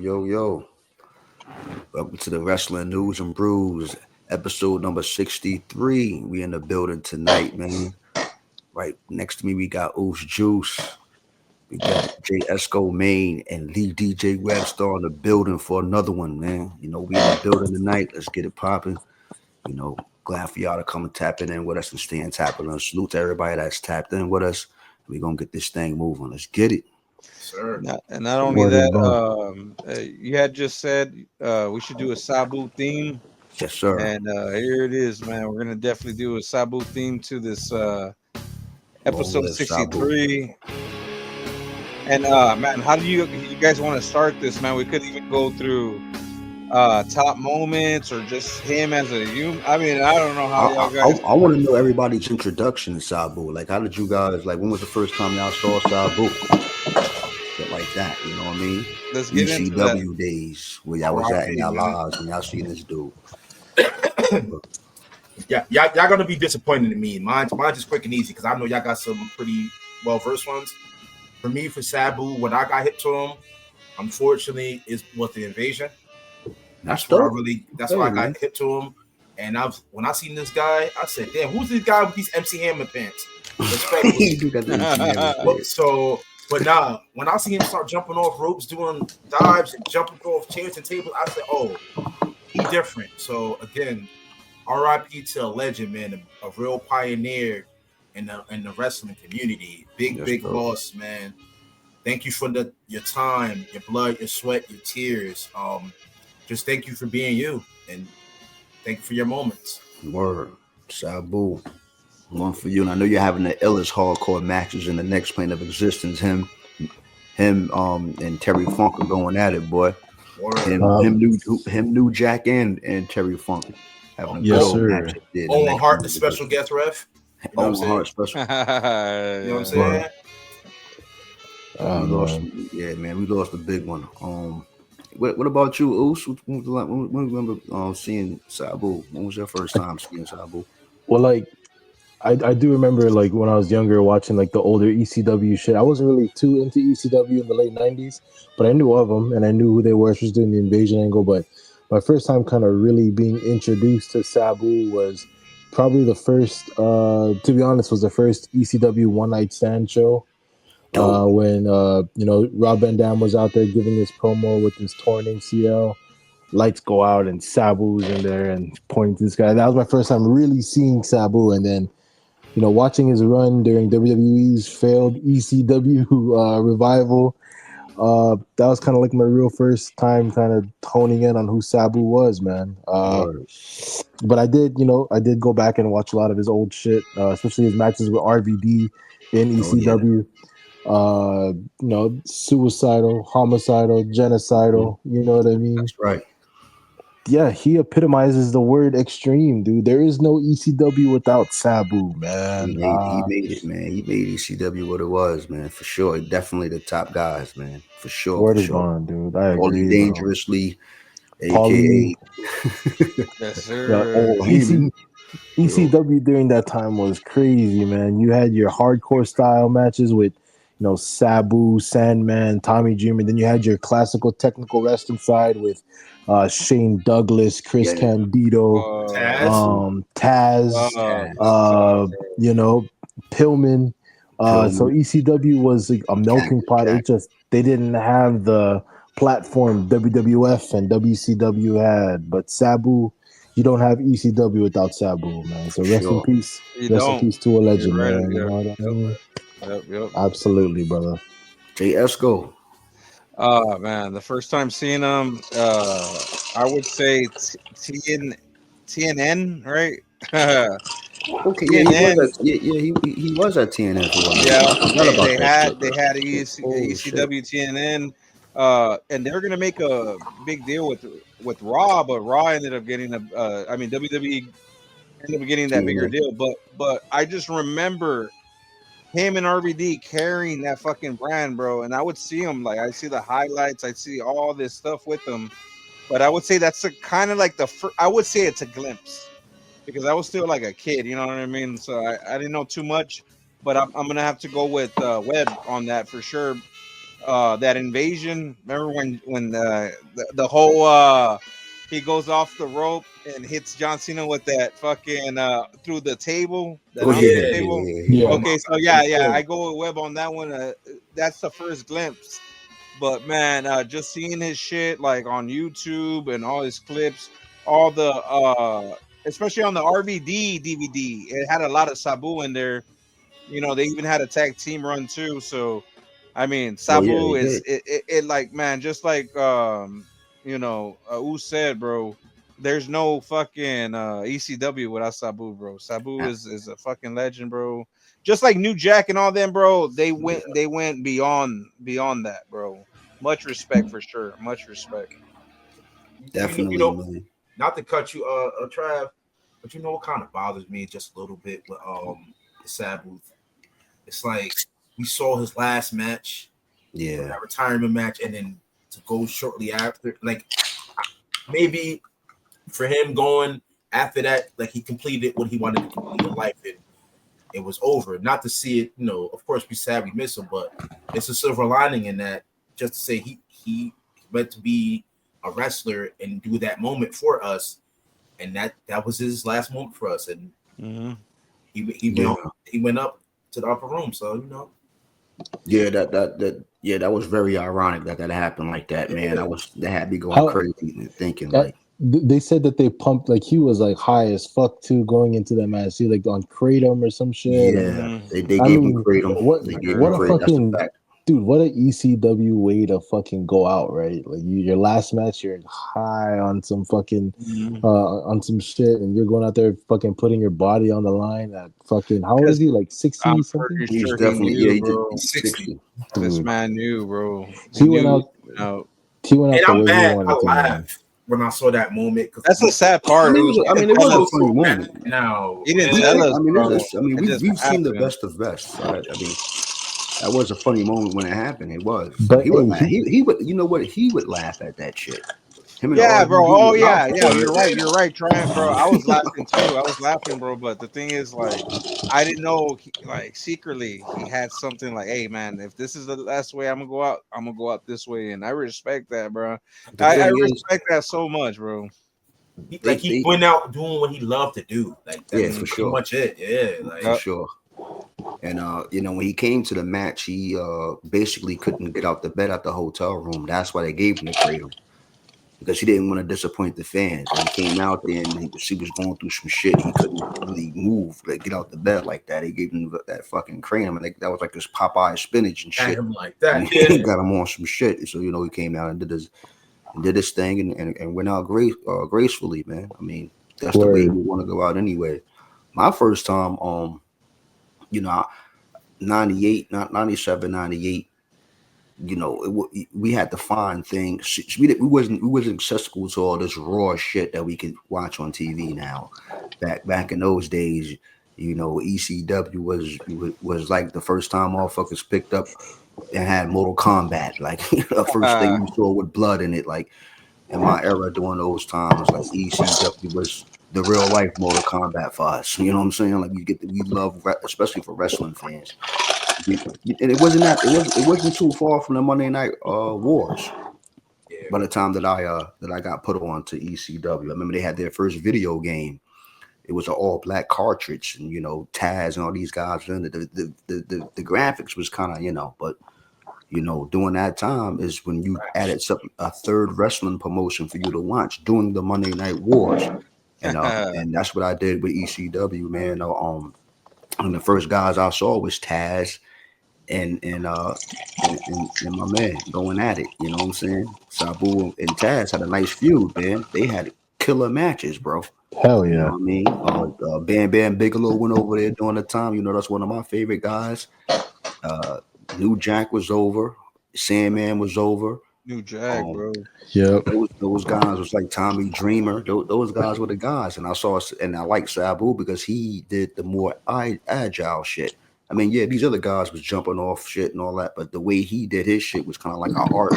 Yo. Welcome to the Wrestling News and Brews, episode number 63. We in the building tonight, man. Right next to me, we got Oos Juice. We got J Esco Main and Lee DJ Webstar in the building for another one, man. We in the building tonight. Let's get it popping. Glad for y'all to come and tap in with us and stay and tapping us. Salute to everybody that's tapped in with us. We're going to get this thing moving. Let's get it. Sir. Not only that, you had just said we should do a Sabu theme. Yes, sir. And here it is, man. We're gonna definitely do a Sabu theme to this episode 63. Sabu. And man, how do you guys want to start this, man? We could even go through top moments or just him as a human. I mean, I don't know how y'all guys. I want to know everybody's introduction to Sabu. Like, how did you guys when was the first time y'all saw Sabu? Like that, you know what I mean? Let's get into ECW days where y'all was at in y'all lives when y'all see this dude. Yeah, y'all gonna be disappointed in me. Mine's just quick and easy because I know y'all got some pretty well versed ones. For me, for Sabu, when I got hit to him, unfortunately, was the invasion. That's why I got hit to him. And when I seen this guy, I said, "Damn, who's this guy with these MC Hammer pants?" But nah, when I see him start jumping off ropes, doing dives and jumping off chairs and tables, I said, "Oh, he's different." So again, R.I.P. to a legend, man, a real pioneer in the wrestling community. Big boss, man. Thank you for your time, your blood, your sweat, your tears. Just thank you for being you, and thank you for your moments. Word, Sabu. One for you, and I know you're having the illest hardcore matches in the next plane of existence. Him, and Terry Funk are going at it, boy. Him, New Jack, and Terry Funk having a good old match. Owen Hart, the special guest ref. Owen Hart, special. You know what I'm saying? Yeah, man, we lost a big one. What about you, Oos? When you remember seeing Sabu? When was your first time seeing Sabu? Well, I do remember when I was younger watching the older ECW shit. I wasn't really too into ECW in the late 90s, but I knew of them and I knew who they were, especially in the invasion angle. But my first time kind of really being introduced to Sabu was probably the first, to be honest, was the first ECW One Night Stand show. When Rob Van Dam was out there giving his promo with his torn ACL. Lights go out and Sabu's in there and pointing to this guy. That was my first time really seeing Sabu, and then watching his run during WWE's failed ECW revival. That was kind of my real first time kind of honing in on who Sabu was, man. But I did go back and watch a lot of his old shit, especially his matches with RVD in ECW. Suicidal, homicidal, genocidal. You know what I mean? That's right. Yeah, he epitomizes the word extreme, dude. There is no ECW without Sabu, man. He made it, man. He made ECW what it was, man, for sure. Definitely the top guys, man, for sure. Word is bond, dude. I agree. Dangerously, aka. Yes, sir. ECW during that time was crazy, man. You had your hardcore style matches with Sabu, Sandman, Tommy Dreamer. Then you had your classical technical wrestling side with Shane Douglas, Chris Candido, Taz, Pillman. So ECW was a melting pot. They didn't have the platform WWF and WCW had, but Sabu, you don't have ECW without Sabu, man. So rest in peace. Rest in peace to a legend, man. You know what I mean? Yep. Absolutely, brother. J Esco. Man, the first time seeing him, I would say TNN, right? Okay, he was at TNN for a while. They had ECW TNN, and they were gonna make a big deal with Raw, but Raw ended up getting WWE ended up getting that bigger deal. But I just remember him and RVD carrying that fucking brand, bro. And I would see him, I see the highlights, I see all this stuff with them. But I would say that's kind of I would say it's a glimpse because I was still a kid, you know what I mean? So I didn't know too much, but I'm gonna have to go with Webb on that for sure. that invasion. Remember when the whole he goes off the rope and hits John Cena with that fucking through the table, the Oh yeah, announcer's Yeah. yeah, table. yeah, yeah. Yeah. Oh my Okay, god. so yeah, I go with Webb on that one. That's the first glimpse. But man, just seeing his shit like on YouTube and all his clips, all the especially on the RVD DVD, it had a lot of Sabu in there. You know, they even had a tag team run too. So, I mean, Oh yeah, they Sabu is did. it like man, just like you know, U said, bro. There's no fucking ECW without Sabu, bro. Sabu Uh, is a fucking legend, bro. Just like New Jack and all them, bro. Yeah, They went beyond that, bro. Much respect for sure. Much respect. You definitely, know, man. not to cut you, Trav, but you know what kind of bothers me just a little bit with the Sabu. It's like we saw his last match, Yeah, that retirement match, and then to go shortly after, like maybe for him going after that, like he completed what he wanted to complete in life, and it was over. Not to see it, of course we sad we miss him, but it's a silver lining in that. Just to say he meant to be a wrestler and do that moment for us, and that was his last moment for us, and Mm-hmm. he yeah, went he went up to the upper room. So yeah. Yeah, that was very ironic that that happened like that, man. yeah, That had me going How crazy and thinking uh, like, they said that they pumped like he was like high as fuck too going into that match. He like on kratom or some shit. And yeah, Mm-hmm. they I gave him mean, kratom. what They gave him what a Girl. kratom. That's a fucking fact. dude, what a ECW way to fucking go out, right? Like your last match, you're high on some fucking Mm-hmm. on some shit, and you're going out there fucking putting your body on the line at fucking how old is Because he? Like I'm 60 something? pretty He's sure he definitely, yeah, knew, he did bro. 60. 60. This Dude. man knew, bro. He He went knew. out You know, he went And out the I'm way he mad. I wanted to, man. laughed when I saw that moment because that's the sad I part. mean, It was I he mean, didn't it tell was I a feel us. funny so bad moment. now, He didn't tell man. Yeah, us, I mean, bro. I mean, It just we've seen the happened. best of best. So that, I mean, that was a funny moment when it happened. It was. But He would hey, laugh. He would. You know what? He would laugh at that shit. Him and Yeah, bro. RVD Oh would laugh yeah, at yeah. that. You're right. You're right, Trent, bro. I was laughing too. I was laughing, bro. But the thing is, like, I didn't know. Like, secretly, he had something like, "Hey, man, if this is the last way I'm gonna go out, I'm gonna go out this way." And I respect that, bro. The I thing is, respect that so much, bro. He they, went out doing what he loved to do. Like yeah, that's for Mm, pretty sure, much it. Yeah, for like yep. sure. And you know, when he came to the match, he basically couldn't get out the bed at the hotel room. That's why they gave him the kratom because he didn't want to disappoint the fans. When he came out there and he was going through some shit, he couldn't really move, like get out the bed like that. He gave him that fucking kratom, and that was like this Popeye spinach and at shit. him like that. And Yeah, he got him on some shit. So you know, he came out and did his thing and went out gracefully, man. I mean, that's the way he word. would want to go out anyway. My first time, you know, 98, not 97, 98. You know, we had to find things. We wasn't accessible to all this raw shit that we could watch on TV now. Back in those days, you know, ECW was like the first time motherfuckers picked up and had Mortal Kombat. Like the first thing you saw with blood in it. Like in my era during those times, like ECW was the real life Mortal Kombat for us. You know what I'm saying? Like we love, especially for wrestling fans. And it wasn't too far from the Monday Night Wars. yeah, By the time that I got put on to ECW, I remember they had their first video game. It was an all black cartridge, and you know Taz and all these guys. And the graphics was kind of but you know during that time is when you added a third wrestling promotion for you to watch during the Monday Night Wars, and that's what I did with ECW, man. And the first guys I saw was Taz and and my man going at it. You know what I'm saying? Sabu and Taz had a nice feud, man. They had killer matches, bro. Hell You know yeah. what I mean? Bam Bam Bigelow went over there during the time. You know that's one of my favorite guys. New Jack was over. Sandman was over. New Jack, Um, bro. Yep. those guys was like Tommy Dreamer. Those guys were the guys, and I like Sabu because he did the more agile shit. I mean, yeah, these other guys was jumping off shit and all that, but the way he did his shit was kind of like an art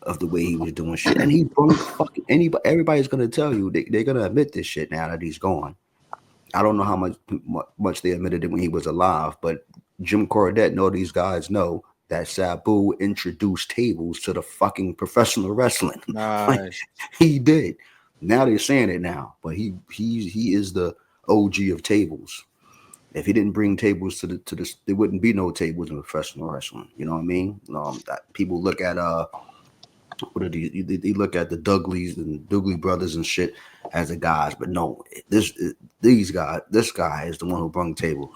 of the way he was doing shit. And he brung fucking anybody. Everybody's gonna tell you they're gonna admit this shit now that he's gone. I don't know how much they admitted it when he was alive, but Jim Cornette, know these guys know. that Sabu introduced tables to the fucking professional wrestling. Like, Nice. he did. Now they're saying it now, but he is the OG of tables. If he didn't bring tables to this, there wouldn't be no tables in professional wrestling. You know what I mean? People look at what are these? They look at the Dudleys and Dougley brothers and shit as the guys, but no, this guy is the one who brung tables.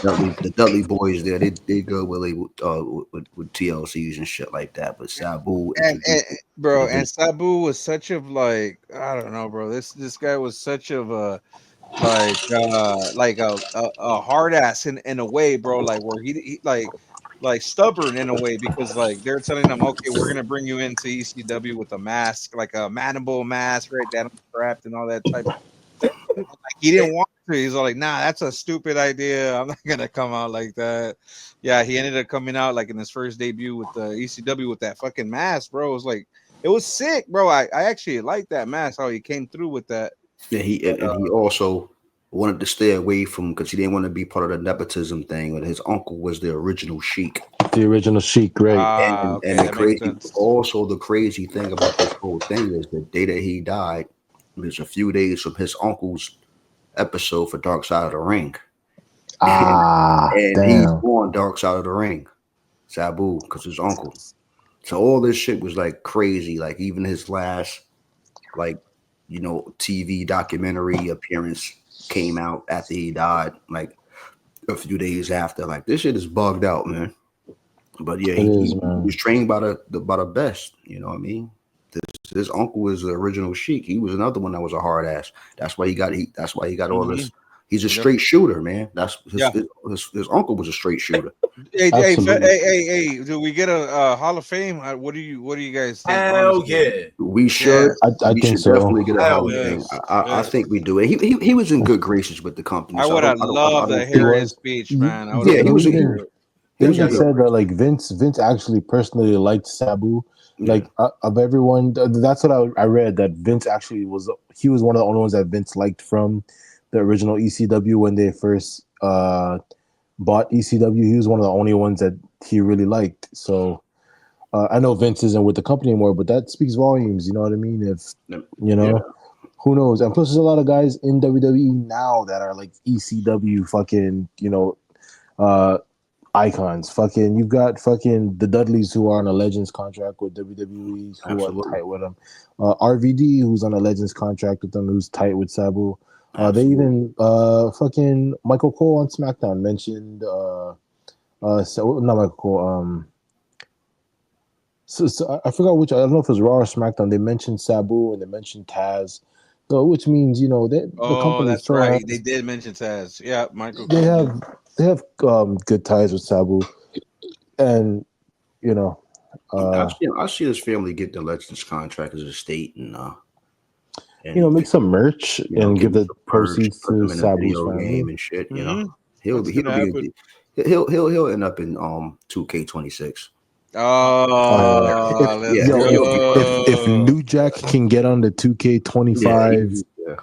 The Dudley boys there, they go with TLCs and shit like that. But Sabu And introduced it to bro, the and Sabu was such of like I don't know, bro. This guy was such of a like a hard ass in a way, bro. Like where he like stubborn in a way because like they're telling him, okay, we're gonna bring you into ECW with a mask, like a mandible mask, right? That strapped and all that type. Like he didn't want to. He's all like, nah, that's a stupid idea. I'm not gonna come out like that. Yeah, he ended up coming out like in his first debut with the ECW with that fucking mask, bro. It was like it was sick, bro. I actually liked that mask, how he came through with that. Yeah, he also wanted to stay away from because he didn't want to be part of the nepotism thing. And his uncle was the original sheik. The original Sheik, right? Okay, that makes sense. The crazy thing about this whole thing is the day that he died was a few days from his uncle's episode for Dark Side of the Ring, and he's Damn. on Dark Side of the Ring, Sabu, because his uncle. So all this shit was like crazy. Like even his last, like TV documentary appearance came out after he died, like a few days after. Like this shit is bugged out, man. But yeah, It is, he man. was trained by the best. You know what I mean? His uncle was the original sheik. He was another one that was a hard ass. That's why he got all Mhm. this. He's a Yep. straight shooter, man. That's Yeah. his uncle was a straight shooter. Hey, Absolutely. hey! Do we get a Hall of Fame? What do you guys think? Hell Honestly, yeah. We yeah, should I we think should so. definitely get a Hell Hall of yeah. Fame. yes, I yes. think we do. He was in good graces with the company, I so would have I loved to don't He think. hear his was. speech, man. I would have Yeah, loved he They was to a hear even it. they he was a even Yeah, good. said that like Vince actually personally liked Sabu. Yeah, Like of everyone, that's what I read. That Vince actually was one of the only ones that Vince liked from the original ECW when they first bought ECW. He was one of the only ones that he really liked. So I know Vince isn't with the company anymore, but that speaks volumes. You know what I mean? If you yeah. know, who knows? And plus, there's a lot of guys in WWE now that are like ECW fucking, uh, icons. Fucking, you've got fucking the Dudleys who are on a Legends contract with WWE, who are Absolutely, tight with them. RVD, who's on a Legends contract with them, who's tight with Sabu. They absolutely. even fucking Michael Cole on SmackDown mentioned so not Michael Cole. So I forgot which. I don't know if it was Raw or SmackDown. They mentioned Sabu and they mentioned Taz, so which means that the Oh, company that's still right. They has did mention Taz. Yeah, Michael they Cole did. have they have good ties with Sabu, and you know, uh, I see his family get the Legends contract as a state and make some merch and give give him the some merch, proceeds put to them in a Sabu's video family. game and shit. He'll That's be gonna he'll be happen. he'll end up in 2K26. Oh yeah, if Oh, let's He'll be part of it. if go. New Jack can get on the Yeah, 2K25, yeah.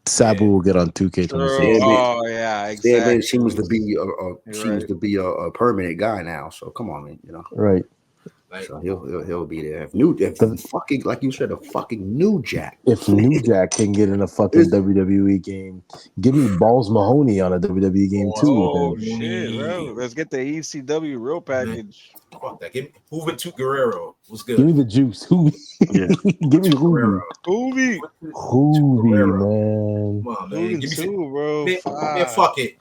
Sabu yeah. will get on True. 2K26. Sandman, Oh, yeah, Sandman exactly. You're seems right. to be a permanent guy now. So come on, man. Right. Like So he'll be there. If 'Cause fucking like you said, a fucking New Jack. if New Jack can get in a fucking It's WWE game, give me Balls Mahoney on a WWE game Balls too. Oh Then shit, Mahoney. bro. Let's get the ECW real Man, package. fuck that. Give me Juventud Guerrero. What's give me good? the juice. Who? yeah. Give me Juventud Guerrero. Hoovy. Hoovy. Juventud Hoovy, Guerrero. man. Come on, man. Hoovy Give me too, bro. man, Fuck. fuck it.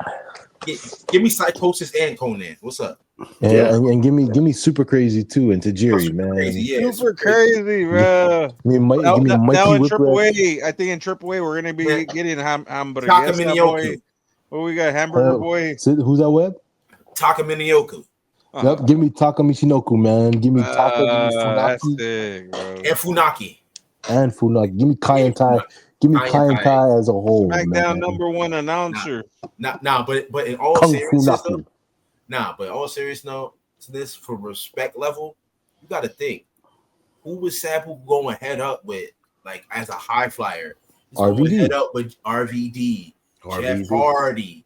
Give me Psychosis and Conan. What's up? And, Yeah. and give me super crazy too and Oh, Tajiri, super crazy. man. Yeah, Super super crazy. crazy, bro. Give me Now Mikey in Triple Whipwreck. A, I think in Triple A we're gonna Man, be getting Taka hamburguesa boy. Minioku. What we got? Hamburger Hell, boy. who's that web? Taka Minioku. Yep. Give me Taka Michinoku, man. Give me Taka. Give me That's Funaki sick, bro. And Funaki. and Funaki. Give me Kai Yeah, and Tai. Funaki. Give me Kai and Kai and Tai. Tai as a whole, SmackDown man. #1 Nah, announcer. but in all Kung seriousness though, Funaki. but all seriousness for respect level, you got to think who was Sabu going head up with, like as a high flyer. He's going RVD. head up with RVD, Jeff RVD. Hardy,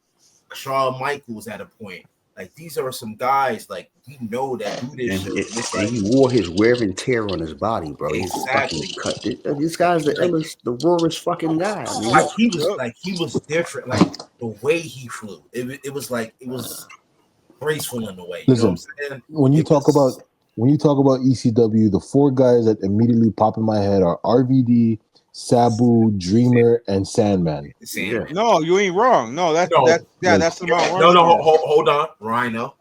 Shawn Michaels at a point. like these are some guys like we know that do this shit. And it's And like he wore his wear and tear on his body, bro. He's fucking exactly cut. This guy's the like illest, the rawest fucking guy. I mean, he was different. Like the way he flew, it was like it was graceful in a way. You know Listen, what I'm saying? when you talk about ECW, the four guys that immediately pop in my head are RVD, Sabu, Dreamer, and Sandman. Sandman. No, you ain't wrong. No, that's the Mount No, Rushmore. hold on, Rhino.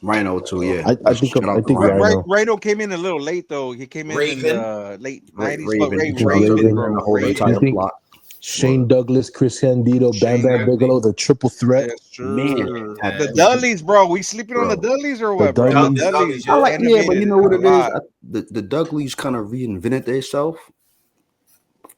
Rhino too, yeah. I think Shout out to Rhino. Rhino came in a little late though. He came in Raven. the late '90s, but Raven. think Raven, Raven bro, the whole Raven. entire You think plot. Shane Douglas, Chris Candido, Bam Bam Exactly. Bigelow, the triple threat. Yes, sure. Man, The Dudleys, bro. We sleeping on the Bro. Dudleys or what, bro? Dudleys. The Dudleys I like- animated but you know what a it is? lot. The Dudleys kind of reinvented themselves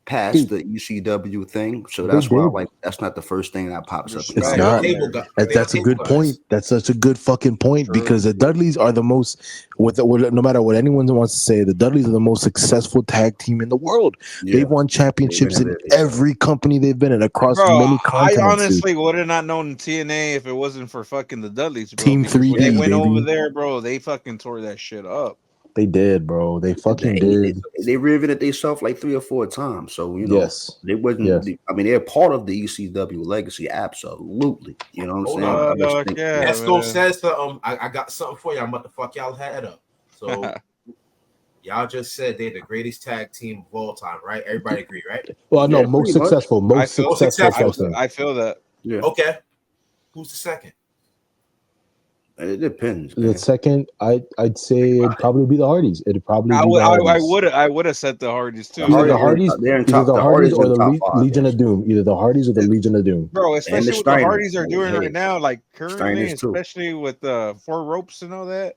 past the ECW thing, so They that's why did. like that's not the first thing that pops up. Respect. It's In They my were not. mind. table guys. That's a good point. That's such a good fucking point True. because the Dudleys are the most, no matter what anyone wants to say, the Dudleys are the most successful tag team in the world. Yeah. They've won championships in every company they've been in across Bro, many I continents. honestly would have not known TNA if it wasn't for fucking the Dudleys, bro. Team because when 3D, they went over baby. there, bro, they fucking tore that shit up. They did, bro. They fucking did. They reinvented themselves like 3 or 4 times. So you know, Yes. they wasn't. Yes. I mean, they're part of the ECW legacy, absolutely. You know what I'm Hold saying? on. I just think, Yeah, Esco man. says I got something for you. I'm about to fuck y'all head up. So y'all just said they're the greatest tag team of all time, right? Everybody agree, right? Well, no, Yeah, most pretty much. successful. I Most feel, successful. tag team. I feel that. Yeah, Okay. Who's the second? it depends. The Man. second, I'd say it'd probably be the Hardys. It'd probably I be the Hardys. would have said the Hardys too. Either the Hardys, Hardys, they're in either top. the The Hardys Hardys or in the top 5. Legion yes. of Doom. Either the Hardys or the Legion of Doom. Bro, especially the with the Steiners. Hardys are doing Yeah. right now, like currently, Steiners too. especially with the 4 ropes and all that.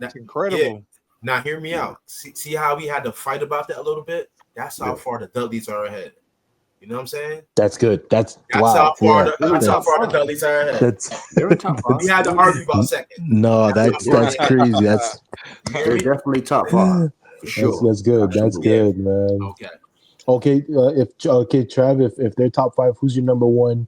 It's incredible. Yeah. Now hear me out. See how we had to fight about that a little bit? That's how far the Dudleys are ahead. You know what I'm saying? That's good. That's That's wow. how far Yeah. the Dudleys are ahead. They're in top 5. We had to argue about second. No, that's crazy. That's They're definitely top 5 for sure. that's good. Absolutely. That's good, man. Okay. Trav, if they're top 5, who's your number 1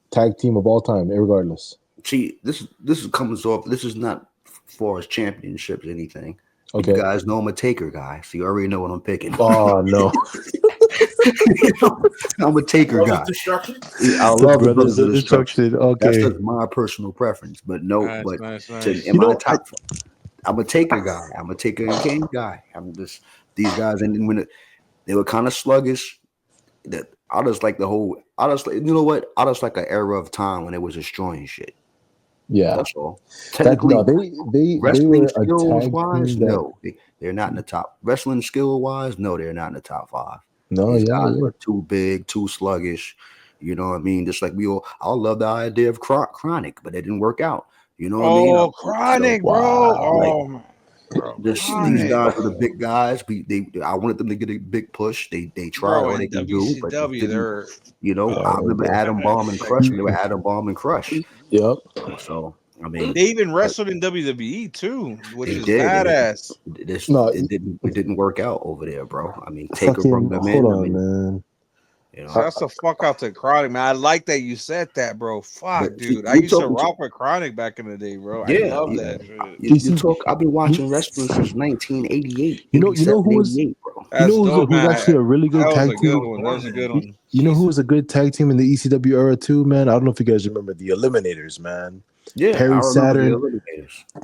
tag team of all time, regardless? See, this comes off. This is not for as championships anything. Okay. You guys know I'm a taker guy, so you already know what I'm picking. Oh no. I'm a taker guy. Destruction? I love the Brothers of Destruction. Okay. That's just my personal preference. But no, Nice. in my top, I'm a taker guy. I'm a taker and king guy. I'm just these guys, and when they were kind of sluggish. That I just like the whole. I just like, you know what? I just like an era of time when it was destroying shit. Yeah, that's all. Technically, they wrestling were skills wise, no, they're not in the top. Wrestling skill wise, no, they're not in the top 5. No, these guys are too big, too sluggish. You know what I mean? Just like I love the idea of Chronic, but it didn't work out. You know what I mean? Oh, Chronic, bro. Like, these guys are the big guys. I wanted them to get a big push. They try all they can do, but they're I remember Adam Bomb and Crush. They were Adam Bomb and Crush. Yep. So I mean, they even wrestled in WWE too, which is badass. It didn't work out over there, bro. I mean, Taker brought them in. Hold on, man. You know, that's the fuck out to Chronic, man. I like that you said that, bro. Fuck, dude. I used to rock with Chronic back in the day, bro. I love that shit. I've been watching wrestling since 1988. You know who was, bro. Who's actually a really good tag team? That was a good one. You know who was a good tag team in the ECW era too, man? I don't know if you guys remember the Eliminators, man. Yeah, Perry Saturn.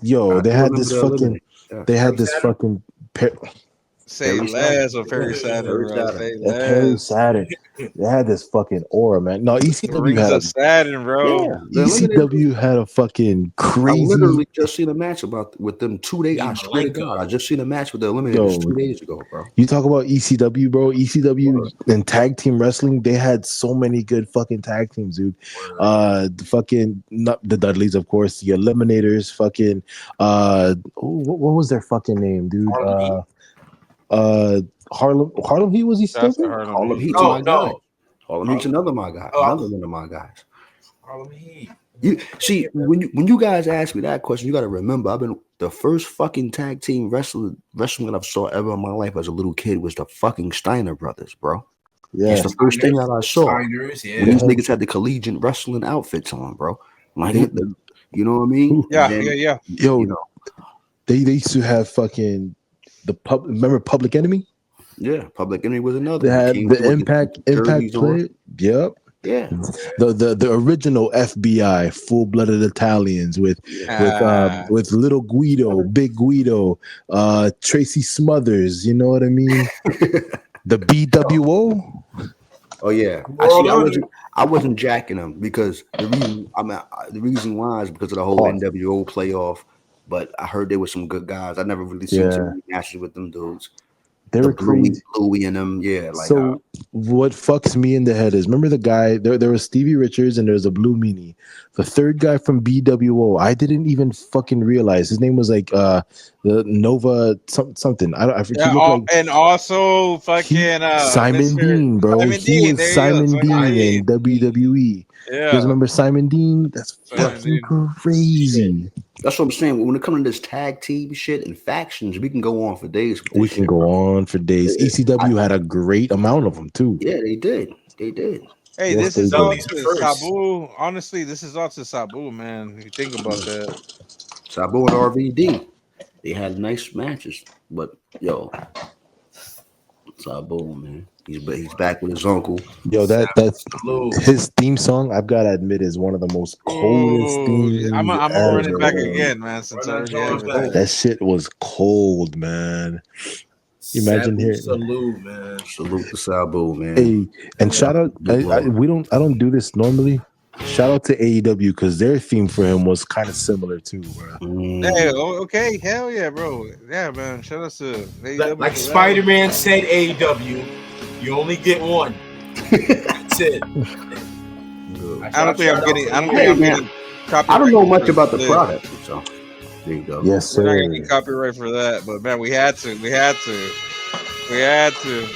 Yo, they had this fucking. They had this fucking. Say less of Perry Saturn, bro. Perry Saturn. They had this fucking aura, man. No, ECW had Saturn, bro. Yeah, ECW had a fucking crazy. I literally just seen a match with them 2 days. I swear to God, I just seen a match with the Eliminators 2 days ago, bro. You talk about ECW, bro. ECW and tag team wrestling, they had so many good fucking tag teams, dude. The Dudleys, of course, the Eliminators, fucking what was their fucking name, dude? Harlem Heat, was he still there? Harlem Heat's my guy. Harlem Heat's another my guy. Another one of my guys. Harlem Heat. You see, when you guys ask me that question, you got to remember I've been the first fucking tag team wrestling that I've saw ever in my life as a little kid was the fucking Steiner brothers, bro. Yeah, it's the first thing that I saw. When these niggas had the collegiate wrestling outfits on, bro. Like You know what I mean? Ooh. Yeah, And then, yeah. Yo, you know, they used to have fucking remember Public Enemy? yeah, Public Enemy was another They one. had Came the through with the Impact jerseys on. play. Yep. Yeah, The original FBI, full blooded Italians yeah. with little Guido, big Guido, Tracy Smothers. You know what I mean? The BWO. Oh yeah, I World see. I Order. wasn't jacking them because the reason why is because of the whole Pause. NWO playoff. But I heard there were some good guys. I never really seen too Yeah, many matches with them dudes. they The were crazy. Bluey and them. Yeah, like So what fucks me in the head is remember the guy there was Stevie Richards and there was a Blue Meanie. The third guy from BWO, I didn't even fucking realize his name was like the Nova something. I forget. He Yeah, looked like and also he fucking Simon Mr. Dean, bro. Simon He Dean. was There you go, Simon Simon Dean Dean. in WWE. You guys Yeah, remember Simon Dean? That's Simon fucking Dean. crazy. that's what I'm saying. When it comes to this tag team shit and factions, we can go on for days with We this can shit, go bro. on for days. ECW had a great amount of them too. Yeah, they did. They did. Hey, Yes, this they is all did. Dudley's the to first. Sabu. Honestly, this is all to Sabu, man. You think about that. Sabu and RVD, they had nice matches. But yo, Sabu, man, he's back with his uncle. Yo, that's Salute. his theme song. I've got to admit, is one of the most coldest Ooh, I'm themes gonna run it back ever. again, man. Since Run I that already have Jones it. back. That shit was cold, man. Imagine Sabu hearing. salute, man. Salute to Sabu, man. Hey, and shout out. Big Lord. I don't do this normally. Shout out to AEW because their theme for him was kind of similar too, bro. Hey, Mm. okay, hell yeah, bro. Yeah, man. Shout out to AEW Like for that. Spider-Man said, AEW, you only get one. That's it. Good. I don't think I'm getting. I don't think Hey, I'm man, getting. I don't know much copyright about the for this. product, so there you go. Yes, We're not sir. gonna get copyright for that, but man, we had to. We had to. We had to.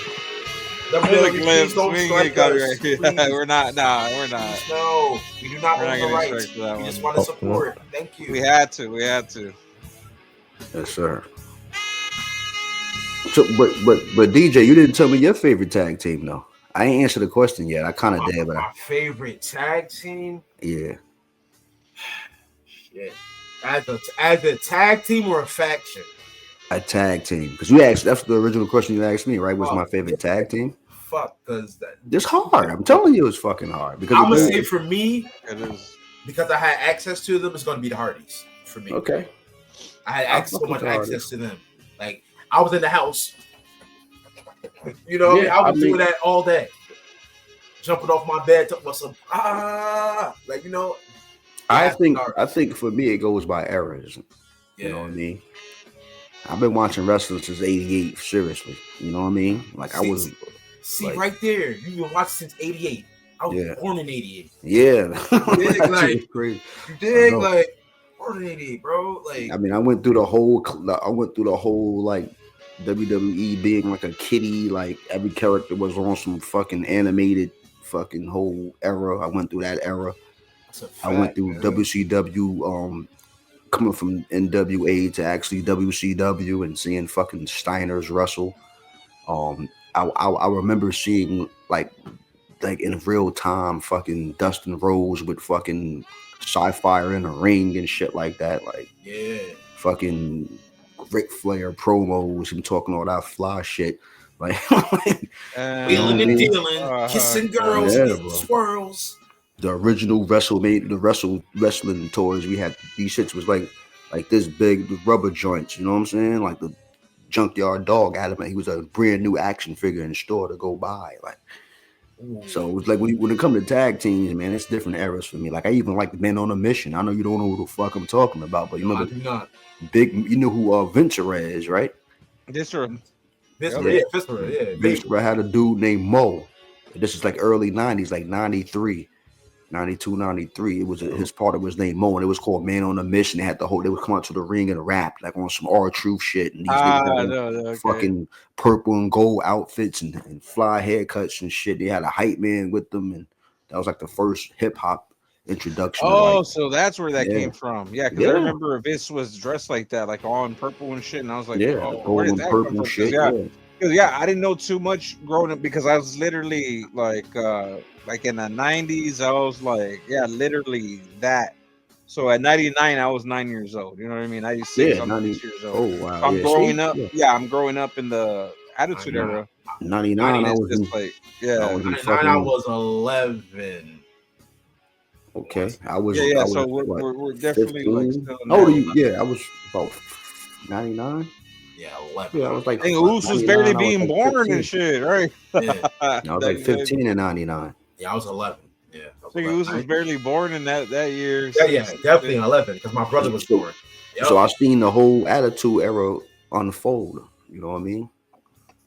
There's a WWE, please glimpse. don't We ain't strike getting us. copyright. Please. We're not. Nah, we're not. No, we do not We're not own the getting rights. striked for that We just one. want to Oh, support. Thank you. We had to. We had to. Yes, sir. So, but DJ, you didn't tell me your favorite tag team though. I ain't answered the question yet. I kind of did, but My favorite tag team. yeah, Shit. As a tag team or a faction? a tag team. Because you asked, that's the original question you asked me, right? What's my Fuck. favorite tag team? Fuck, because It's hard. I'm telling you, it's fucking hard. Because I'm the gonna thing say is- for me, It is. because I had access to them, it's gonna be the Hardys for me. okay, I had I'll so fuck much with the Hardys. access to them. Like I was in the house. You know, Yeah, I was I mean- doing that all day. Jumping off my bed, talking about some like I Yeah, think for me it goes by eras. You know what I yeah. mean? I've been watching wrestling since '88. Seriously, you know what I mean? Like I was, See like- right there, you've been watching since '88. I was Yeah. born in '88. yeah, dig, that shit like- was crazy. You dig? know. Like born in '88, bro. Like I mean, I went through the whole like WWE being like a kiddie. Like every character was on some fucking animated fucking whole era. I went through that era. that's a fact, I went through man. WCW, coming from NWA to actually WCW and seeing fucking Steiners wrestle. I remember seeing like in real time fucking Dustin Rhodes with fucking Sci-Fi in a ring and shit like that. Like Yeah. fucking Ric Flair promos, him talking all that fly shit. Like, Wheeling and dealing, kissing girls, yeah, and getting bro. swirls. the original wrestling toys we had, these shits was like this big, the rubber joints, you know what I'm saying? Like the Junkyard Dog had him. He was a brand new action figure in the store to go buy. Like, so it was like when it comes to tag teams, man, it's different eras for me. Like I even like the Men on a Mission. I know you don't know who the fuck I'm talking about, but you No, I remember do not. you know who Ventura is, right? This or Viscera, yeah. Ventura had a dude named Mo. This is like early 90s, like 93. 92, 93. It was his part of his name Mo, and it was called Man on a Mission. They had the whole, they would come out to the ring and rap like on some R-Truth shit, and these niggas had fucking purple and gold outfits and fly haircuts and shit. They had a hype man with them, and that was like the first hip hop introduction. Oh, so that's where that Yeah. came from. Yeah, because I remember Vince was dressed like that, like all in purple and shit, and I was like, yeah, oh, where did gold and that come purple from? shit. Because I didn't know too much growing up because I was literally like in the 90s, I was like, literally that. So at 99, I was 9 years old. You know what I mean? 96, Yeah, I'm 90. 6 years old. Oh wow, So I'm yeah. See, growing up. yeah, Yeah, I'm growing up in the I Attitude know. Era, 99. and it's just like, I yeah, was in 99, I fucking. was 11. Okay, yeah, I yeah. was So we're what, we're, we're definitely like 15. still in How old that. are you? Yeah, I was about 99. Yeah, 11. Yeah, I I was was like And 11. Oos was barely 99. I was being like born and 15. shit, right? Yeah, I was like 15 in 99. yeah, I was 11. Yeah, I was So 11. Oos was barely born in that year. Yeah, So, yeah, definitely 11 because my brother was So, born. so Yep. I seen the whole Attitude Era unfold. You know what I mean?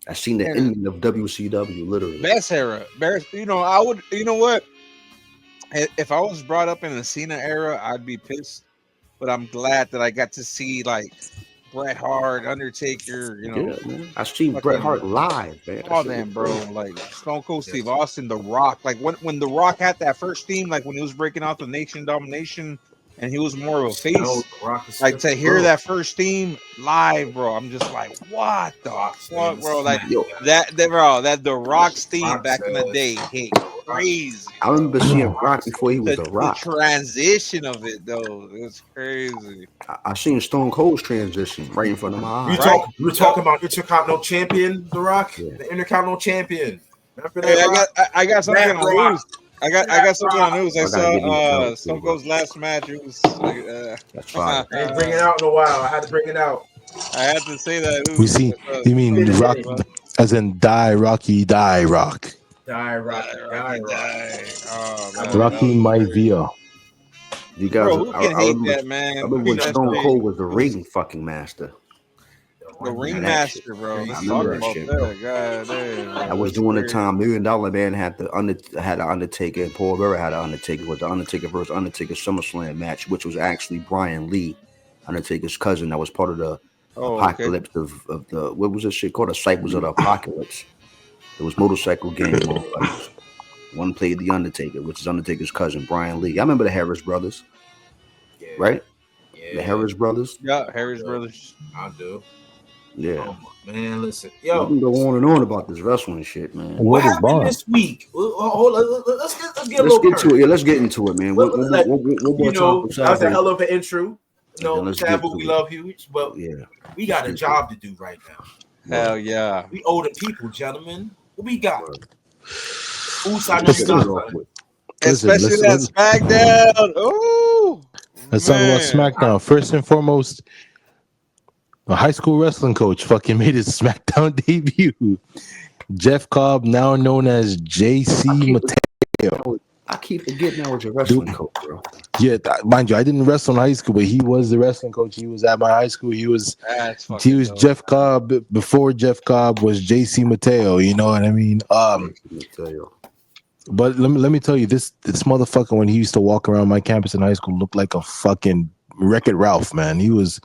I seen the and ending of WCW literally. best era, best. I would. You know what? If I was brought up in the Cena era, I'd be pissed. But I'm glad that I got to see like Bret Hart, Undertaker. Yeah, man. I seen Bret Fucking Hart live, man. That all shit was them, bro. crazy. Like Stone Cold Yes. Steve Austin, The Rock. Like when The Rock had that first team, like when he was breaking out the Nation Domination, and he was more of a No, face. the Rock is Like to different. hear Bro, that first team live, bro, I'm just like, what The the Rock fuck, says bro? Like smack. yo, that The Rock's team Rock back in the says day hit the Rock. crazy, I bro. remember The seeing No. Rock Rock is before he was The The Rock. transition of it though, it was crazy. I seen Stone Cold's transition right in front of my You eyes. Right? talk. You were talking about Intercontinental Champion, The Rock, Yeah. the Intercontinental Champion. Remember Hey, that Rock? I got something That on Rock. news. I That got something on Rock. news. I I gotta saw give me the belt too, Stone bro. Cold's last match. It was That's fire. I ain't bring it out in a while. I had to bring it out. I had to say that. We see. You It's mean been a rock, minute. as in die, Rocky, die, rock. Die, Rocky. Die, Die, Rocky, Rock. die. Oh I man, that believe. Rocky was crazy. Maivia. You guys, Bro, who can I hate remember. that, I man? remember when You know, Stone Especially Cold was the who's ring fucking master. the And that shit. ringmaster, bro. I Let's remember talk that about shit, bro. that. God damn, That bro. was That's during the crazy. time $1 Million Man had the Undertaker and Paul Bearer had the Undertaker with the Undertaker versus Undertaker SummerSlam match, which was actually Brian Lee, Undertaker's cousin, that was part of the Oh, okay. apocalypse of the what was this shit called? The Cycles of the Apocalypse. It was motorcycle gang motherfuckers. One played the Undertaker, which is Undertaker's cousin, Brian Lee. I remember the Harris brothers, yeah, right? The yeah, Harris brothers. Yeah, I Harris do. Brothers. I do. Yeah. Oh man, listen, We yo, can go on and on about this wrestling shit, man. what Word is happened bond. this week? Hold on, let's get a Let's little get to current. it. Yeah, let's get into it, man. Like, One more time for that was a Sabu, hell of an intro. and then let's get Sabu, we to it. love you, but Yeah, we let's got a get to it. job to do right now. Hell Word, yeah. We owe the people, gentlemen. What we got? word. Whose What side you do you kicking got, it off son? with? Listen, Especially that SmackDown. Oh let's talk about man. SmackDown. First and foremost, a high school wrestling coach fucking made his SmackDown debut. Jeff Cobb, now known as I JC keep Mateo. I keep forgetting I was a wrestling Dude, coach, bro. yeah, mind you, I didn't wrestle in high school, but he was the wrestling coach. He was at my high school. That's He fucking was dope. Jeff Cobb before Jeff Cobb was JC Mateo. You know what I mean? Let me tell you. But let me tell you, this motherfucker when he used to walk around my campus in high school looked like a fucking Wreck-It Ralph, man. He was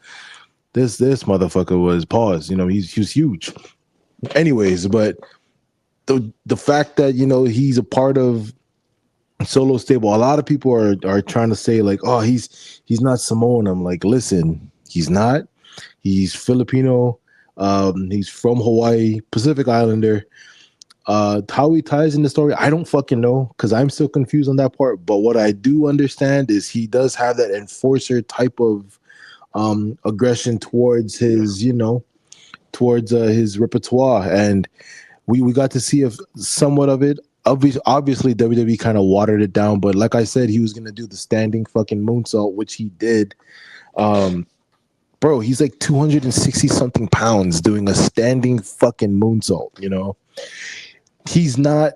this motherfucker was pause. You know, he was huge. Anyways, but the fact that he's a part of Solo Stable, a lot of people are trying to say like, oh, he's not Samoan. I'm like, listen, he's not. He's Filipino. He's from Hawaii, Pacific Islander. How he ties in the story, I don't fucking know because I'm still confused on that part. But what I do understand is he does have that enforcer type of aggression towards his repertoire, and we got to see somewhat of it. Obviously, WWE kind of watered it down, but like I said, he was gonna do the standing fucking moonsault, which he did. Um, Bro, he's like 260 something pounds doing a standing fucking moonsault. He's not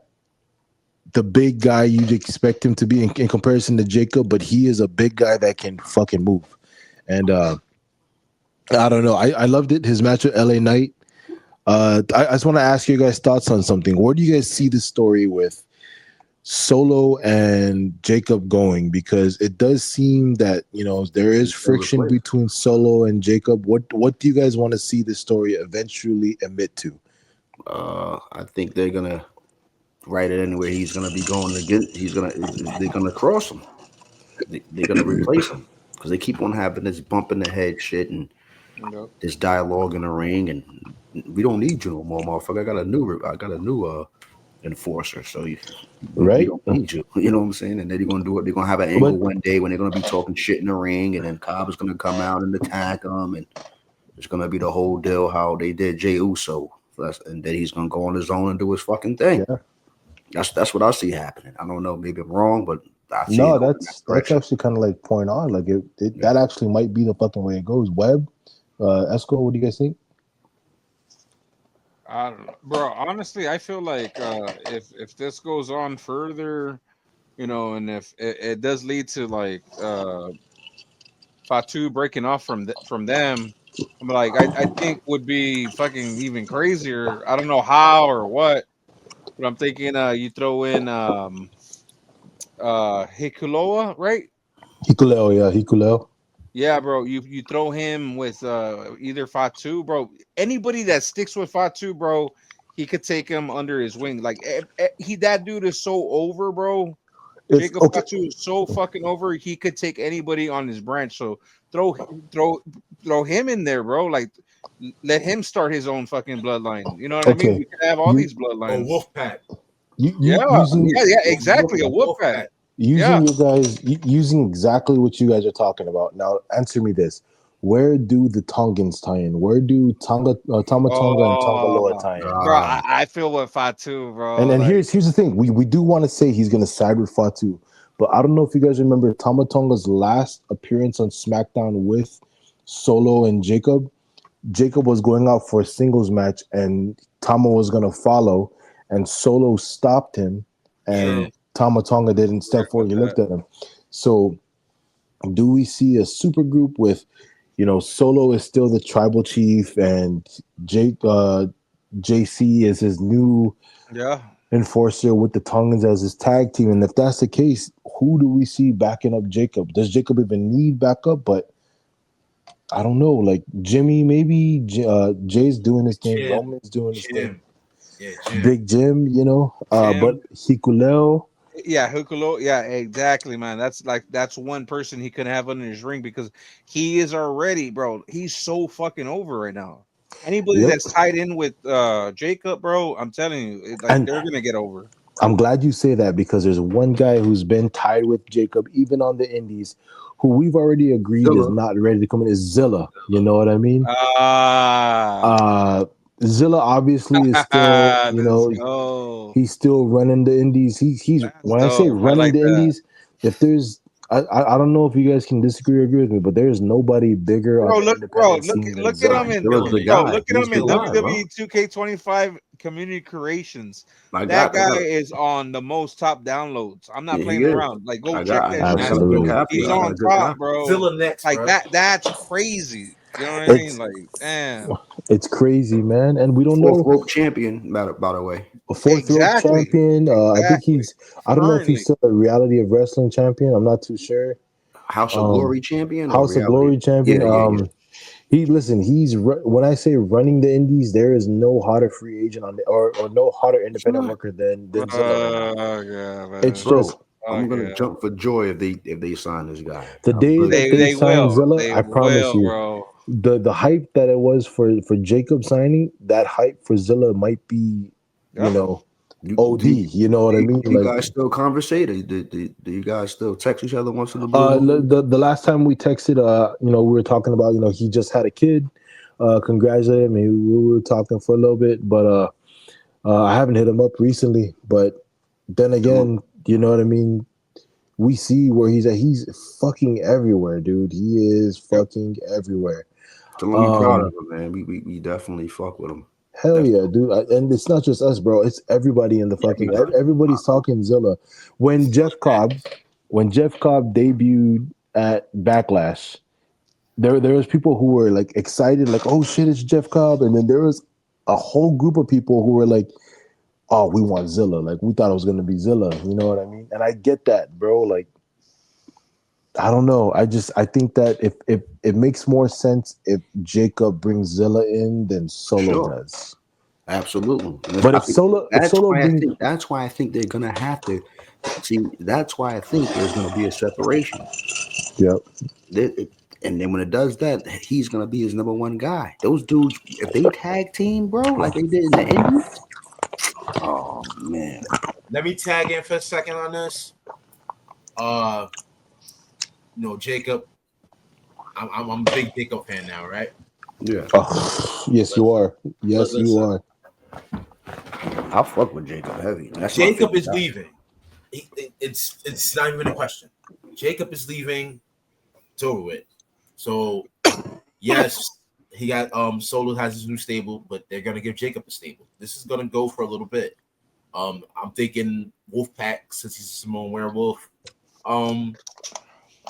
the big guy you'd expect him to be in comparison to Jacob, but he is a big guy that can fucking move. And I don't know. I loved it. His match with LA Knight. I just want to ask you guys thoughts on something. Where do you guys see the story with Solo and Jacob going? Because it does seem that there is friction between Solo and Jacob. What do you guys want to see the story eventually admit to? I think they're gonna write it anywhere. He's gonna be going against. They're gonna cross him. They're gonna replace him because they keep on having this bump in the head shit and Yep. this dialogue in the ring, and we don't need you no more, motherfucker. I got a new enforcer. So we right? don't need you. You know what I'm saying? And then they're gonna do it. They're gonna have an But angle one day when they're gonna be talking shit in the ring, and then Cobb is gonna come out and attack them, and it's gonna be the whole deal how they did Jey Uso. And then he's gonna go on his own and do his fucking thing. yeah, That's what I see happening. I don't know, maybe I'm wrong, but I see it no, going in that that's direction. actually kind of like point on. Like Yeah. that actually might be the fucking way it goes. Webb, Esco, what do you guys think? I don't know, bro. Honestly, I feel like if this goes on further, and if it does lead to like Fatu breaking off from them, I'm like, I think would be fucking even crazier. I don't know how or what, but I'm thinking you throw in Hikuloa, right? Hikuleo, yeah, Hikuleo. Yeah, bro. You throw him with either Fatu, bro. Anybody that sticks with Fatu, bro, he could take him under his wing. Like that dude is so over, bro. If Jacob okay, Fatu is so fucking over. He could take anybody on his branch. So throw throw throw him in there, bro. Like let him start his own fucking bloodline. You know what I mean? okay, We could have all you these A bloodlines. wolf pack. Yeah, using yeah, Wolf, exactly. A wolf wolf pack. pack. Yeah. using you guys using exactly what you guys are talking about. Now, answer me this: where do the Tongans tie in? Where do Tama Tonga and Tongaloa Oh, tie in? bro, Ah, I feel with Fatu, And bro. and Like, here's the thing: we do want to say he's going to side with Fatu, but I don't know if you guys remember Tama Tonga's last appearance on SmackDown with Solo and Jacob. Jacob was going out for a singles match, and Tama was going to follow, and Solo stopped him, true. and Tama Tonga didn't step Correct forward. with He that. looked at him. So, do we see a super group with, Solo is still the tribal chief, and JC is his new Yeah. enforcer with the Tongans as his tag team? And if that's the case, who do we see backing up Jacob? Does Jacob even need backup? But I don't know. Like Jimmy, maybe Jay's doing his thing. Jim. Roman's doing his thing. Jim. Yeah, Jim. Big Jim, but Jim. Hikuleo, Yeah, Hukulo. Yeah, exactly, man. That's one person he could have under his ring because he is already, bro. He's so fucking over right now. Anybody yep. that's tied in with Jacob, bro, I'm telling you, like And they're gonna get over. I'm glad you say that because there's one guy who's been tied with Jacob, even on the Indies, who we've already agreed is Zilla. not ready to come in. Is Zilla? You know what I mean? Ah, Uh, Zilla obviously is still, let's go. he's still running the Indies. He's That's when I say dope. I running like the that, Indies, if there's I don't know if you guys can disagree or agree with me, but there's nobody bigger on bro. the independent Look, scene than look at Zilla. him in, Zilla's the bro. guy. Look at He's him the in guy, bro. WWE 2K25 Community Creations. I That got, I guy got. is on the most top downloads. I'm not Yeah, he playing is. around. Like, go I check got. that I shit got a out, good bro. Absolutely. copy. He's I got on a good top, copy. bro. Zilla next, Like bro. that's crazy. You know what I mean? It's Like, damn. it's crazy, man, and we don't Fourth know. rope champion, by the way. A fourth rope Exactly. champion. I think Exactly. he's. I don't know if he's Currently. still a reality of wrestling champion. I'm not too sure. House of Um, Glory champion or House of reality? Glory champion. Yeah, yeah, yeah. When I say running the Indies, there is no hotter free agent on the or no hotter It's independent not, worker than Zilla right now. Yeah, It's man. just bro. I'm gonna Okay. jump for joy if they sign this guy. the I'm day good. that they They sign will. Zilla. They I promise will, you, bro. the hype that it was for Jacob signing, that hype for Zilla might be, you Yeah. know, You, OD. do, you, You know what do I you mean? do you Like guys still conversate? Do you guys still text each other once in a blue moon? the last time we texted, we were talking about, he just had a kid. Congratulate him. We were talking for a little bit, but I haven't hit him up recently. But then Tell him, again, you know what I mean? We see where he's at. He's fucking everywhere, dude. He is Yep. fucking everywhere. tell him we proud of Um, him, man. We definitely fuck with him. Hell yeah, Definitely. dude. And it's not just us, bro. It's everybody in the fucking. Everybody. I Everybody's know. talking Zilla. When Jeff Cobb, when Jeff Cobb debuted at Backlash, there was people who were like excited, like, oh shit, it's Jeff Cobb, and then there was a whole group of people who were like, oh, we want Zilla, like we thought it was gonna be Zilla, you know what I mean? And I get that, bro. Like, I don't know. I think that if it makes more sense if Jacob brings Zilla in than For Solo sure. does. Absolutely. And But I if think Solo brings, that's why I think they're gonna have to see. That's why I think there's gonna be a separation. yep, They- and then when it does that, he's gonna be his number one guy. Those dudes, if they tag team, bro, like they did in the Indies, oh Man. Let me tag in for a second on this. Uh, Jacob. I'm a big Jacob fan now, right? Yeah. Oh, yes, you are. Yes, you Listen, are. I fuck with Jacob heavy. That's my Jacob favorite is guy. leaving. It's not even a question. Jacob is leaving. It's over with. So yes, he got Solo has his new stable, but they're gonna give Jacob a stable. This is gonna go for a little bit. I'm thinking Wolfpack since he's a Simone werewolf. Um,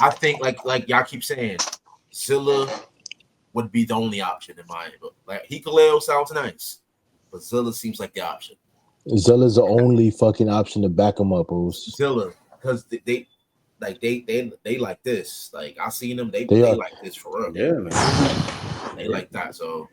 I think like y'all keep saying, Zilla would be the only option in my book. Like Hikuleo sounds nice, but Zilla seems like the option. Zella's the only fucking option to back him up, Oos. Zilla, because they like this. Like I seen them, they They they are. like this for real. Yeah, man. They Yeah. like that. So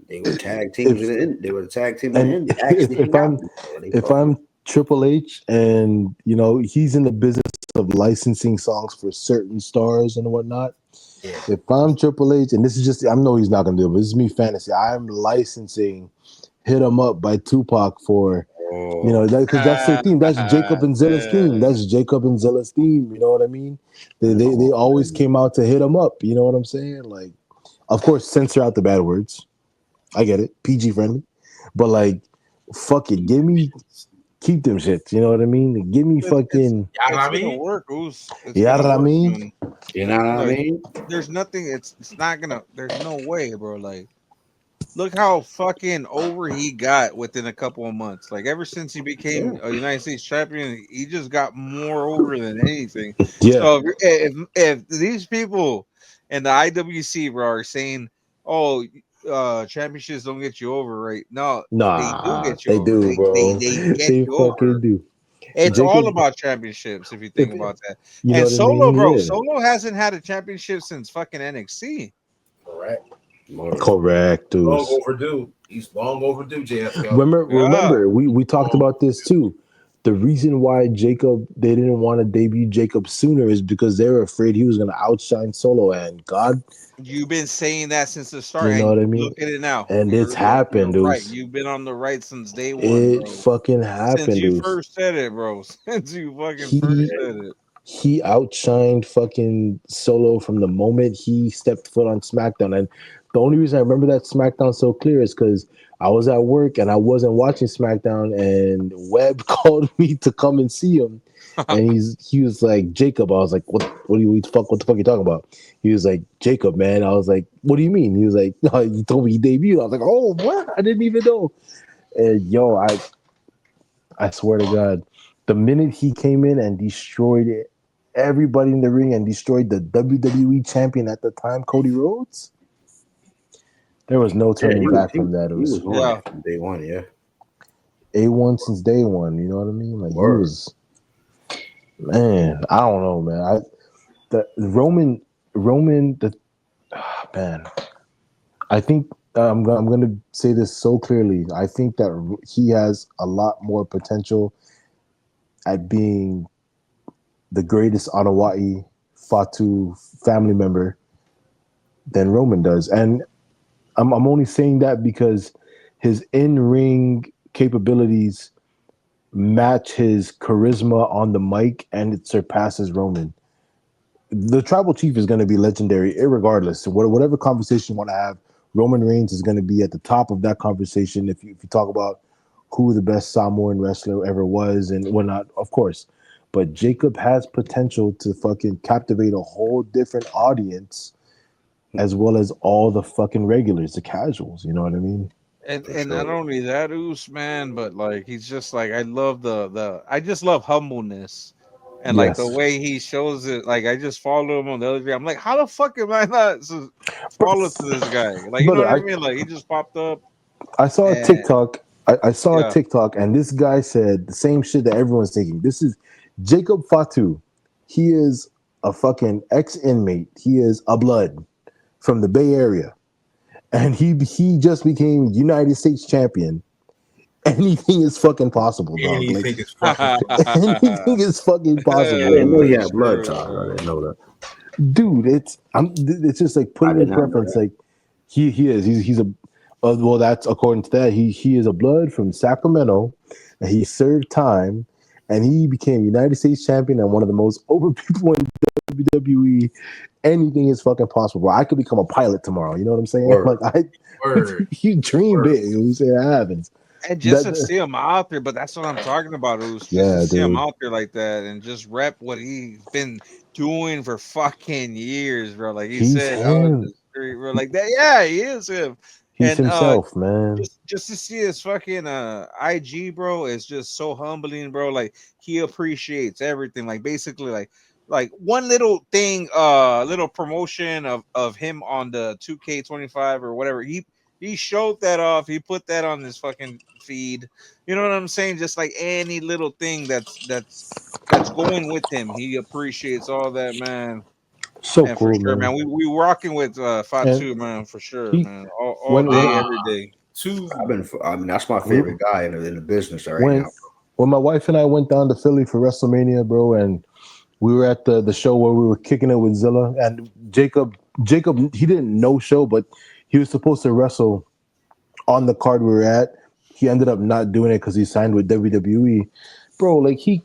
They were tag teams If in the end. They were the tag team in the and end. They actually if hang out I'm with each other. They if fucking I'm Triple H and he's in the business of licensing songs for certain stars and whatnot. yeah, If I'm Triple H, and this is just I know he's not gonna do it, but this is me fantasy. I'm licensing "Hit 'Em Up" by Tupac for oh because that's their theme. That's Jacob and Zilla's theme. Yeah. That's Jacob and Zilla's theme. You know what I mean? They oh always man. came out to hit 'em up. You know what I'm saying? Like, of course, censor out the bad words. I get it, PG friendly, but like, fuck it, give me keep them shits. You know what I mean? Give me It's it's fucking you know it's what I gonna mean. work, Oos. It's yeah, gonna I work, mean. man. You know what I Like, mean? there's nothing. It's not gonna. There's no way, bro. Like, look how fucking over he got within a couple of months. Like, ever since he Yeah. became a United States champion, he just got more over than anything. Yeah, So if these people in the IWC, bro, are saying, "Oh, championships don't get you over," right? No, they do nah, get you they over. do, bro. They get They you fucking over. do. It's all Jacob, about championships if you if think about that. you know And what I Solo, mean? bro, Yeah, Solo hasn't had a championship since fucking NXT. Correct. Word. correct, Long dudes. overdue. He's long overdue. JSK. Yeah, Remember, we talked Long about this too. The reason why Jacob they didn't want to debut Jacob sooner is because they were afraid he was going to outshine Solo. And God, you've been saying that since the start, you know and what I mean? look at it now. And it's happened, You're right. dudes. You've been on the right since day one, It bro. fucking Since happened, you dudes. first said it, bro. Since you fucking first He said it. he outshined fucking Solo from the moment he stepped foot on SmackDown. And the only reason I remember that SmackDown so clear is because I was at work and I wasn't watching SmackDown, and Webb called me to come and see him. And he was like, Jacob. I was like, what the fuck are you talking about? He was like, Jacob, man. I was like, what do you mean? He was like, no, you told me he debuted. I was like, oh, what? I didn't even know. And yo, I swear to God, the minute he came in and destroyed it, everybody in the ring and destroyed the WWE champion at the time, Cody Rhodes, there was no Yeah, turning back from that. It he was was on Yeah. it from day one, yeah. A1 since day one. You know what I mean? Like he Word. was, man. I don't know, man. The Roman, man. I think I'm gonna say this so clearly. I think that he has a lot more potential at being the greatest Anawai Fatu family member than Roman does. And I'm only saying that because his in ring capabilities match his charisma on the mic and it surpasses Roman. The tribal chief is going to be legendary, irregardless. So whatever conversation you want to have, Roman Reigns is going to be at the top of that conversation. If you talk about who the best Samoan wrestler ever was and whatnot, of course. But Jacob has potential to fucking captivate a whole different audience, as well as all the fucking regulars, the casuals. You know what I mean? And For and not sure. only that, Oos, man, but like he's just like I love the I just love humbleness. And like the Yes. way he shows it, like I just follow him on the other day. I'm like, how the fuck am I not follow to this guy? Like, you know Brother, what I mean? Like he just popped up I saw a and TikTok. I saw a yeah. TikTok, and this guy said the same shit that everyone's thinking. This is Jacob Fatu. He is a fucking ex inmate. He is a blood from the Bay Area, and he just became United States champion. Anything is fucking possible, dog. Like anything is fucking anything is fucking I possible. didn't know he Oh, had blood true, ties. I bro. didn't know that. Dude, it's just like I putting did in not know preference. that. Like he's a well, that's according to that he is a blood from Sacramento, and he served time, and he became United States champion and one of the most over people in WWE. Anything is fucking possible, bro. I could become a pilot tomorrow. You know what I'm saying? Word. Like Word. you dream Word. big. You say it happens. And just to That, see him out there, but that's what I'm talking about. It was just to yeah, see him dude. out there like that and just rep what he's been doing for fucking years, bro. Like he He's said out in him. the street, bro. Like that, yeah, he is him. He's And himself, man. just to see his fucking IG, bro, is just so humbling, bro. Like he appreciates everything. Like basically, like one little thing, little promotion of him on the 2K25 or whatever. He showed that off. He put that on his fucking feed. You know what I'm saying? Just like any little thing that's going with him, he appreciates all that, man. So And for cool, sure, man. man, we rocking with And Fatu, man, for sure, he man. All when day, when every day. Two. I mean, that's my we favorite guy in the business right when now. when my wife and I went down to Philly for WrestleMania, bro, and we were at the show where we were kicking it with Zilla and Jacob he didn't know show, but he was supposed to wrestle on the card we were at. He ended up not doing it because he signed with WWE. Bro, like he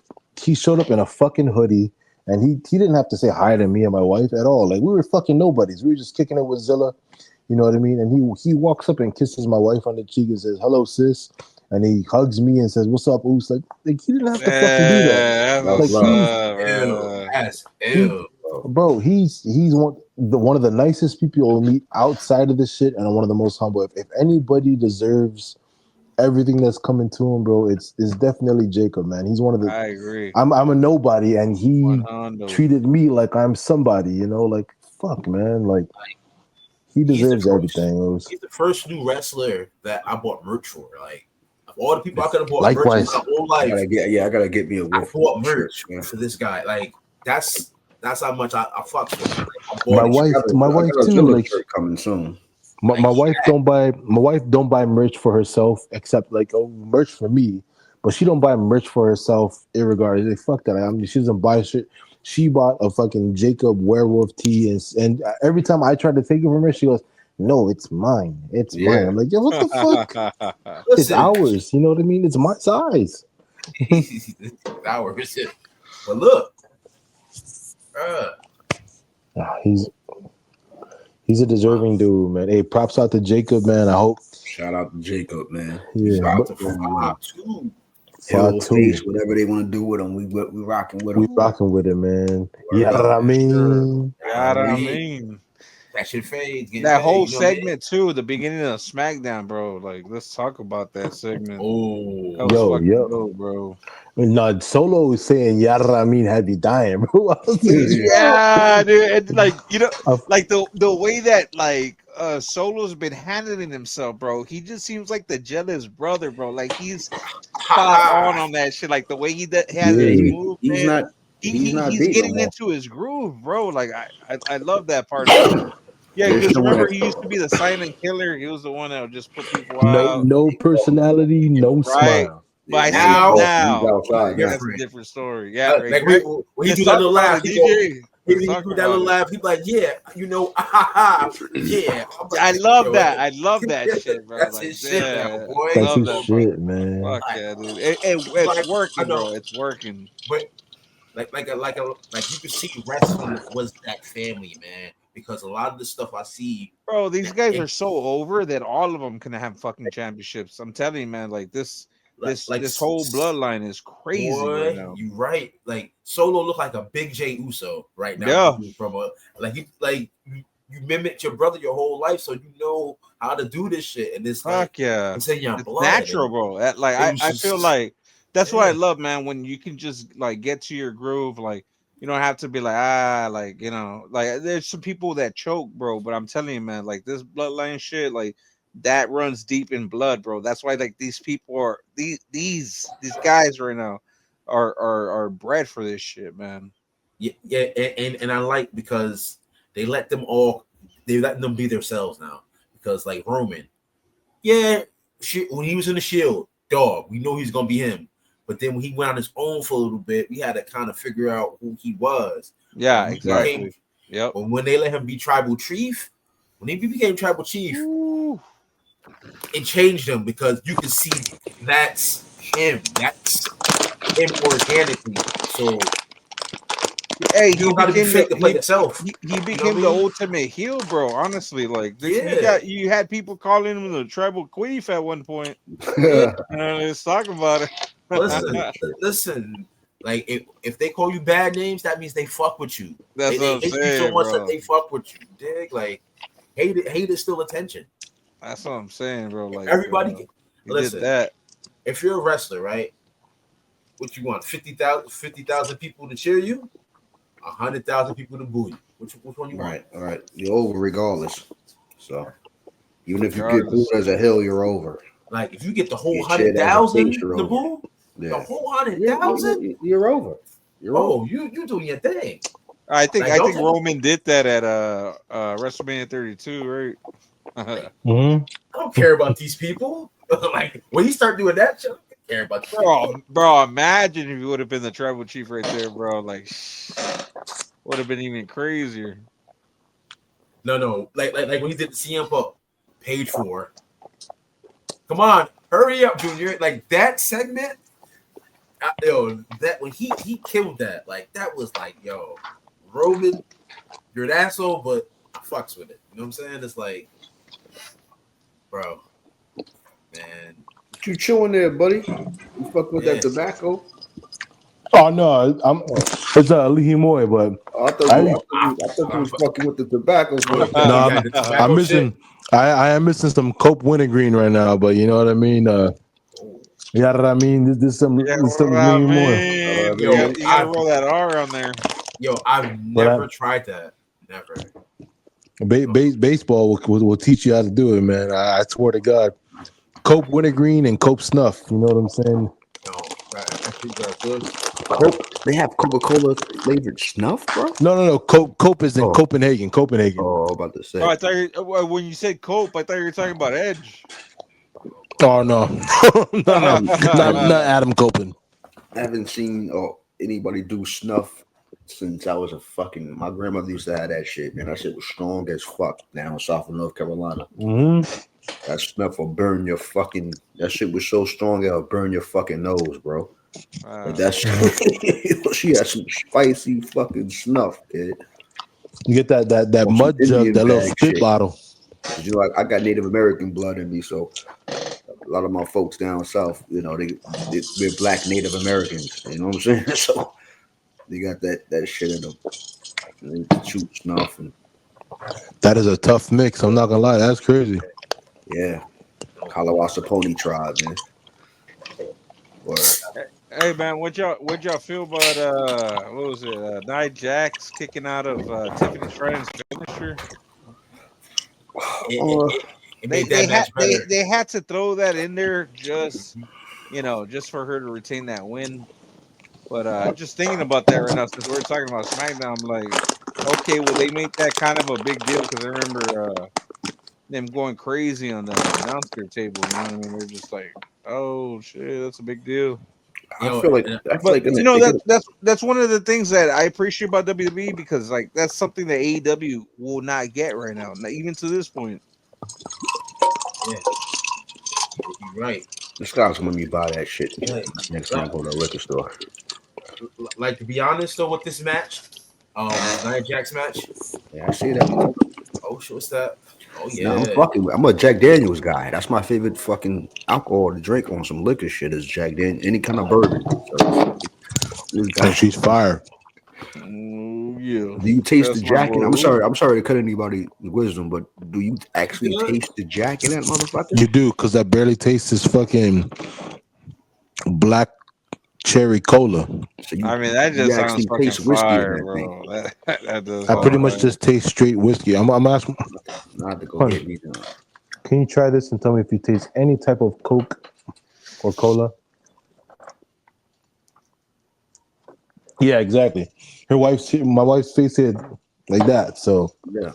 showed up in a fucking hoodie and he didn't have to say hi to me and my wife at all. Like we were fucking nobodies. We were just kicking it with Zilla. You know what I mean? And he walks up and kisses my wife on the cheek and says, "Hello, sis." And he hugs me and says, "What's up, Oos?" Like he didn't have to fucking do that. Yeah, that's Love, Like what's love. up, Ew. bro. That's he, ew. bro, he's one of the nicest people you'll meet outside of this shit, and one of the most humble. If anybody deserves everything that's coming to him, bro, it's definitely Jacob, man. He's one of the. I agree. I'm a nobody, and he 100. treated me like I'm somebody. You know, like fuck, man. Like he He's the deserves first. everything. It was, He's the first new wrestler that I bought merch for. Like of all the people I could have bought merch in likewise, my whole life, I gotta get me a I Wolf bought shirt, merch man. for this guy. Like that's how much I fucks with him. Like, I my bought it. wife, my I wife got a too. Zilla Like shirt coming soon. Like my wife don't buy merch for herself except like merch for me, but she don't buy merch for herself irregardless. Like fuck that. I mean, she doesn't buy shit. She bought a fucking Jacob werewolf tee, and every time I try to take it from her, she goes, "No, it's mine. It's mine." Yeah. I'm like, "Yeah, what the fuck? It's listen, ours." You know what I mean? It's my size. hours. But look, Ah, he's a deserving dude, man. Hey, props out to Jacob, man. I hope, Shout out to Jacob, man. yeah, shout out but to Man. Five too. far Hill, too. face, whatever they want to do with him, we rocking with We him. rocking with it, man. Yeah, Word up. I For sure. mean, Yeah, I I mean, mean. that shit fades, getting That paid. whole You know what I mean? segment too, the beginning of SmackDown, bro. Like, let's talk about that segment. That was Oh, fucking yo, dope, bro. no, Solo is saying Yara Amin had me dying, bro. I was like, yo, Yeah, dude. And like, I, like the way that like Solo's been handling himself, bro. He just seems like the jealous brother, bro. Like he's ha spot ha. on that shit. Like the way he has Yeah, his yeah, he's movement. not He's beat no getting more. into his groove, bro. Like I love that part of him. Yeah, They're because showing remember that. he used to be the silent killer. He was the one that would just put people out, no personality, no right? smile. But I Yeah, see now him Now he's now. outside now. That's a different. different story. Yeah, right. Like Greg, when he let's do that talk little about laugh, it, he go. DJ. Let's He talk do that about little it. laugh. He be like, yeah, you know, ah, ha ha, yeah. I'm like, I love yo, that. I love that shit, bro. that's Like, his shit now, yeah, boy. That's love his that, bro. shit, man. Fuck Like, yeah, dude. It's like I working, know, bro. It's working. but like you could see wrestling was that family, man. Because a lot of the stuff I see Bro, these that guys are so over that all of them can have fucking championships. I'm telling you, man. Like this, like this whole bloodline is crazy right boy, now. you right. Like Solo look like a big J Uso right now. Yeah, From a you mimicked your brother your whole life, so you know how to do this shit, and it's like fuck yeah. it's in your It's blood, natural, and bro. Like it was I feel just like that's what I yeah. love, man. When you can just like get to your groove, like you don't have to be like like like there's some people that choke, bro. But I'm telling you, man, like this bloodline shit, like that runs deep in blood, bro. That's why like these people are these guys right now are bred for this shit, man. Yeah, and I like because they let them all they let them be themselves now because like Roman, yeah, shit, when he was in the Shield, dog, we know he's gonna be him. But then when he went on his own for a little bit, we had to kind of figure out who he was. Yeah, When he Right. became, exactly. Yep. when they let him be tribal chief, when he became tribal chief, Ooh. it changed him because you could see that's him. That's him organically. So Hey, you don't got to be fake to play yourself. he You know what became I the mean? ultimate heel, bro. Honestly, like Yeah. you had people calling him the tribal queef at one point. Yeah. Let's talk about it. Listen. Like if they call you bad names, that means they fuck with you. That's what They I'm hate you so saying, much that bro. they fuck with you. Dig? Like hate is still attention. That's what I'm saying, bro. Like Everybody he did listen. that. If you're a wrestler, right? What you want? 50,000 people to cheer you, 100,000 people to boo you. Which one you want? Right, all right. You're over regardless. So even if you get booed Regardless. as a hill, you're over. Like if you get the whole Get cheered as a face, 100,000 you're to over. boo, the Yeah. whole 100,000. You're over. You're over. Oh, you doing your thing. I think Like don't Roman did that at WrestleMania 32, right? Mm-hmm. I don't care about these people. Like when he start doing that, shit, I don't care about these people. Bro, imagine if you would have been the tribal chief right there, bro. Like would have been even crazier. No. Like when he did the CM Punk, page 4. Come on, hurry up, Junior. Like that segment, that when he killed that, like that was like, yo, Roman, you're an asshole, but I fucks with it. You know what I'm saying? It's like, bro, man. What you chewing there, buddy? You fuck with that tobacco? Oh no, it's Lihimoy, but Oh, I thought you was fucking with the tobacco for a You no, second. got the tobacco I'm shit. missing. I am missing some Cope Wintergreen right now, but you know what I mean. Yeah, what I mean. This some Yeah, this some what I Lihimoy. mean, Yo, you gotta roll that R on there. I've But never tried that. Never. baseball will teach you how to do it, man. I swear to God. Cope Wintergreen and Cope Snuff. You know what I'm saying? No, that shit good. They have Coca-Cola flavored snuff, bro. No. Cope is in Oh, Copenhagen. oh, I'm about to Oh, say. I thought when you said Cope, I thought you were talking about Edge. Oh no, I not Adam Copen. haven't seen anybody do snuff since I was a fucking. My grandmother used to have that shit, man. That shit was strong as fuck down in South of North Carolina. Mm-hmm. That snuff will burn your fucking. That shit was so strong it'll burn your fucking nose, bro. But that's she had some spicy fucking snuff, kid. You get that Or some mud jug, Indian that little bag spit shit. bottle. Cause I got Native American blood in me, so a lot of my folks down south, we're black Native Americans. You know what I'm saying? So they got that shit in them. And they shoot snuff and That is a tough mix. I'm not gonna lie, that's crazy. yeah, Kalawasa Pony tribe, man. Word. Hey man, what y'all feel about what was it? Nia Jax kicking out of Tiffany Stratton's finisher. Uh, It made that match better. They had to throw that in there just just for her to retain that win. But just thinking about that right now, since we're talking about SmackDown, I'm like, okay, well they make that kind of a big deal because I remember them going crazy on the announcer table. You know what I mean? They're just like, oh shit, that's a big deal. I feel like But they could. that's one of the things that I appreciate about WWE because like that's something that AEW will not get right now, not even to this point. Yeah, you're right. This guy's when you buy that shit Like, next time go to the liquor store. like to be honest though, with this match, Nia Jax match. Yeah, I see it every time. Oh shit, what's that? Oh No, I'm yeah. fucking. I'm a Jack Daniels guy. That's my favorite fucking alcohol to drink on some liquor shit is Jack Daniels. Any kind of bourbon. So this guy. And she's fire. Oh yeah, Do you taste the that's my Jack? And boy. I'm sorry to cut anybody wisdom, but do you actually Good. taste the Jack in that motherfucker? You do, because I barely taste this fucking black cherry cola. So I mean, that you just sounds actually fucking taste whiskey in fire, that thing. bro. That does. I pretty Sound much fire. just taste straight whiskey. I'm asking. I have to go get me some. Can you try this and tell me if you taste any type of Coke or cola? Yeah, exactly. My wife's face said like that. So Yeah.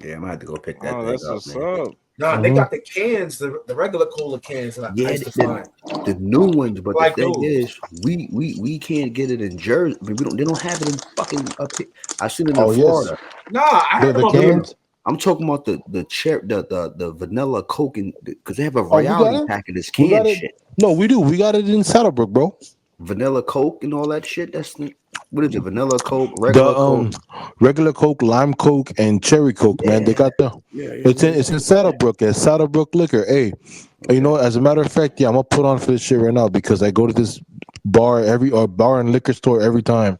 Yeah, I'm gonna have to go pick that Oh, thing that's up, what's man. up. Nah, they got the cans, the regular cola cans that I Yeah, used to find. the new ones, but the Like thing those. is, we can't get it in Jersey. I mean, they don't have it in fucking up here. I seen it in oh yes, Florida. Nah, I had them the up here. cans. I'm talking about the vanilla Coke and because they have a Oh, we got reality it. pack of this We canned got it. shit. No, we do. We got it in Saddlebrook, bro. Vanilla Coke and all that shit. What is it? Vanilla Coke, The regular Coke. regular Coke, lime Coke, and cherry Coke, man. They Yeah, got the. yeah, yeah, It's yeah, in yeah. it's in Saddlebrook at Saddlebrook Liquor. Hey, you know, Okay. as a matter of fact, yeah, I'm gonna put on for this shit right now because I go to this bar and liquor store every time,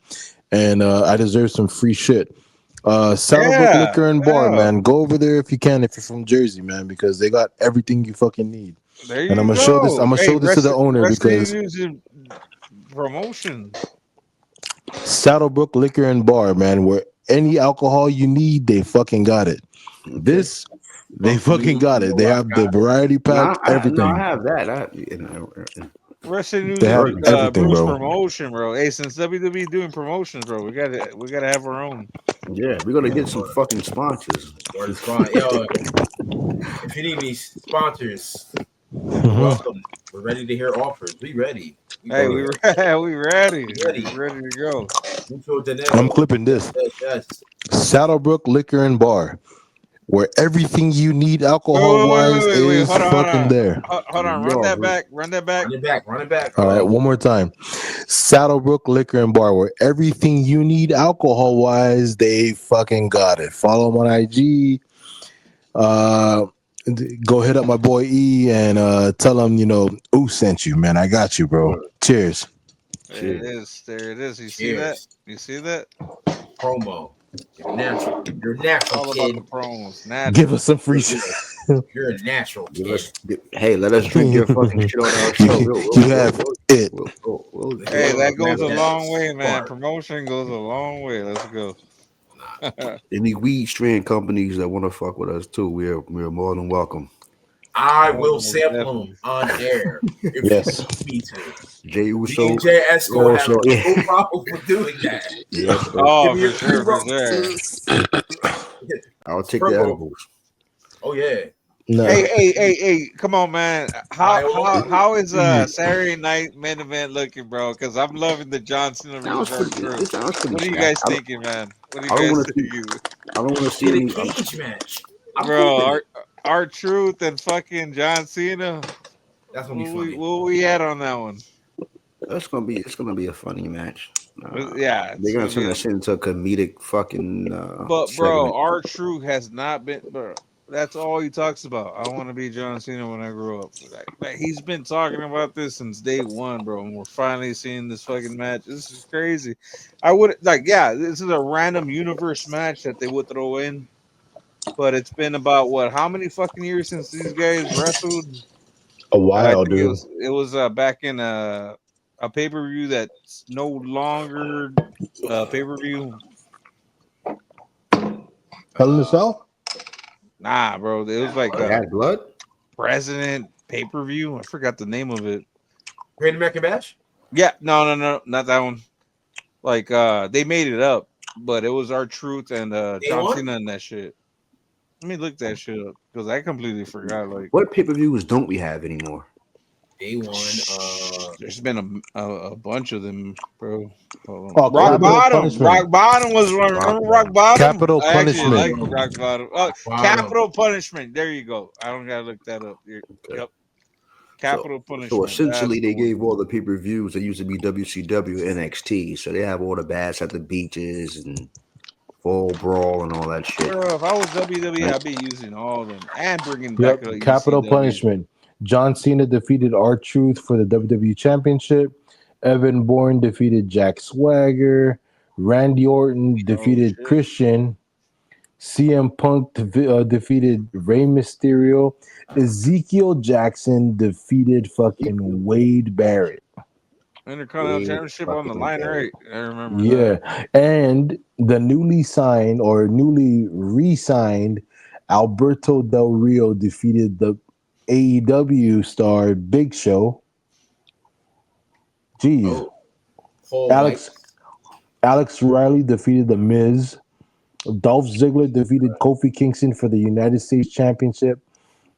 and I deserve some free shit. Saddlebrook Yeah, Liquor and Bar, yeah. man. Go over there if you can, if you're from Jersey, man, because they got everything you fucking need. There And I'm you gonna show this. I'm go. gonna Hey, show this to the owner wrestling because news and promotions. Saddlebrook Liquor and Bar, man, where any alcohol you need, they fucking got it. Okay. This, they Buffalo, fucking got you it. know They I have the got it. variety pack, No, I everything. have that. Wrestling news They have and Burlington. everything, Bruce bro. promotion, bro. Hey, since WWE doing promotions, bro, we gotta have our own. Yeah, we're gonna Yeah, get some fucking sponsors. word is fine. Yo, if you need me sponsors, you're Mhm. welcome. We're ready to hear offers. We ready. We Hey, ready. we Word. we ready. Ready. We ready to go. Mucho I'm dinero. clipping Yes, this. yes, yes. Saddlebrook Liquor and Bar, where everything you need Wait, alcohol wait, wait, wait, wise wait, wait. is Hold on, hold fucking on. there. Hold on. Run that Yo, back. Run that back. Run it back. Run it back. All right, one more time. Saddlebrook Liquor and Bar, where everything you need alcohol wise, they fucking got it. Follow them on IG. Uh, Go hit up my boy E and tell him, ooh sent you, man. I got you, bro. word. Cheers. There it Shit. is. There it is. You see that? Cheers. You see that? Promo. You're natural. You're natural, All about the kid. promos. Give Natural. us some free You're, shit. you're a natural, Give kid. us, hey, let us drink your fucking shit on our show. you, you have it. Hey, You're that a goes a natural long way, man. spark. Promotion goes a long way. Let's go. Nah. any weed strain companies that want to fuck with us too, we're more than welcome. I Oh, will most sample them definitely. on air if you Yes. need me to. Jay Me Uso and Jay Esco have also, yeah, no problem with doing that. yes, sir. Give Oh, me for a sure, for pre-roll. sure. I'll take the Promo. edibles. Oh yeah. No. Hey, come on, man. How Viola. how how is Saturday night main event looking, bro? Because I'm loving the John Cena versus Sounds R pretty. Truth. It sounds pretty What are you stacked. guys thinking, man? What are I you don't guys want to see. thinking, I don't want to see Get a any. cage match. I'm bro? hoping R Truth and fucking John Cena. that's gonna be What funny. we at on that one? It's gonna be a funny match. Yeah, They're it's gonna gonna turn be. that shit into a comedic fucking But bro, segment. R Truth has not been, bro. That's all he talks about. I want to be John Cena when I grow up. Like, he's been talking about this since day one, bro. And we're finally seeing this fucking match. This is crazy. I would like, yeah, this is a random universe match that they would throw in. But it's been about what? How many fucking years since these guys wrestled? A I while, think it dude. was back in a pay per view that's no longer pay per view. Hell in the Uh Cell? Nah, bro. It was like They had blood. President pay per view. I forgot the name of it. Great American Bash? Yeah, no, not that one. Like they made it up, but it was our truth and Day John one? Cena and that shit. Let me look that shit up because I completely forgot. Like, What pay per views don't we have anymore? Day one. there's been a bunch of them, bro. Hold on. Oh, Rock Holy Capital Bottom. Punishment. Rock Bottom was one. Rock Remember Rock bottom. Bottom? Capital I actually Punishment. like Rock Bottom. bottom. Capital Punishment. There you go. I don't gotta look that up. Okay. Yep. So Capital so Punishment. That's essentially the they one. gave all the pay per views that used to be WCW NXT. So they have all the bash at the beaches and fall brawl and all that shit. Bro, if I was WWE, Right? I'd be using all of them and bringing back Yep. a Capital ECW. Punishment. John Cena defeated R Truth for the WWE Championship. Evan Bourne defeated Jack Swagger. Randy Orton Oh defeated shit! Christian. CM Punk defeated Rey Mysterio. Ezekiel Jackson defeated fucking Wade Barrett. Intercontinental Way Championship on the fucking line, better. right? I remember that. Yeah. And the newly signed or newly re signed Alberto Del Rio defeated the AEW star Big Show. Jeez. Oh, Paul White. Alex Alex Riley defeated The Miz. Dolph Ziggler defeated Kofi Kingston for the United States Championship.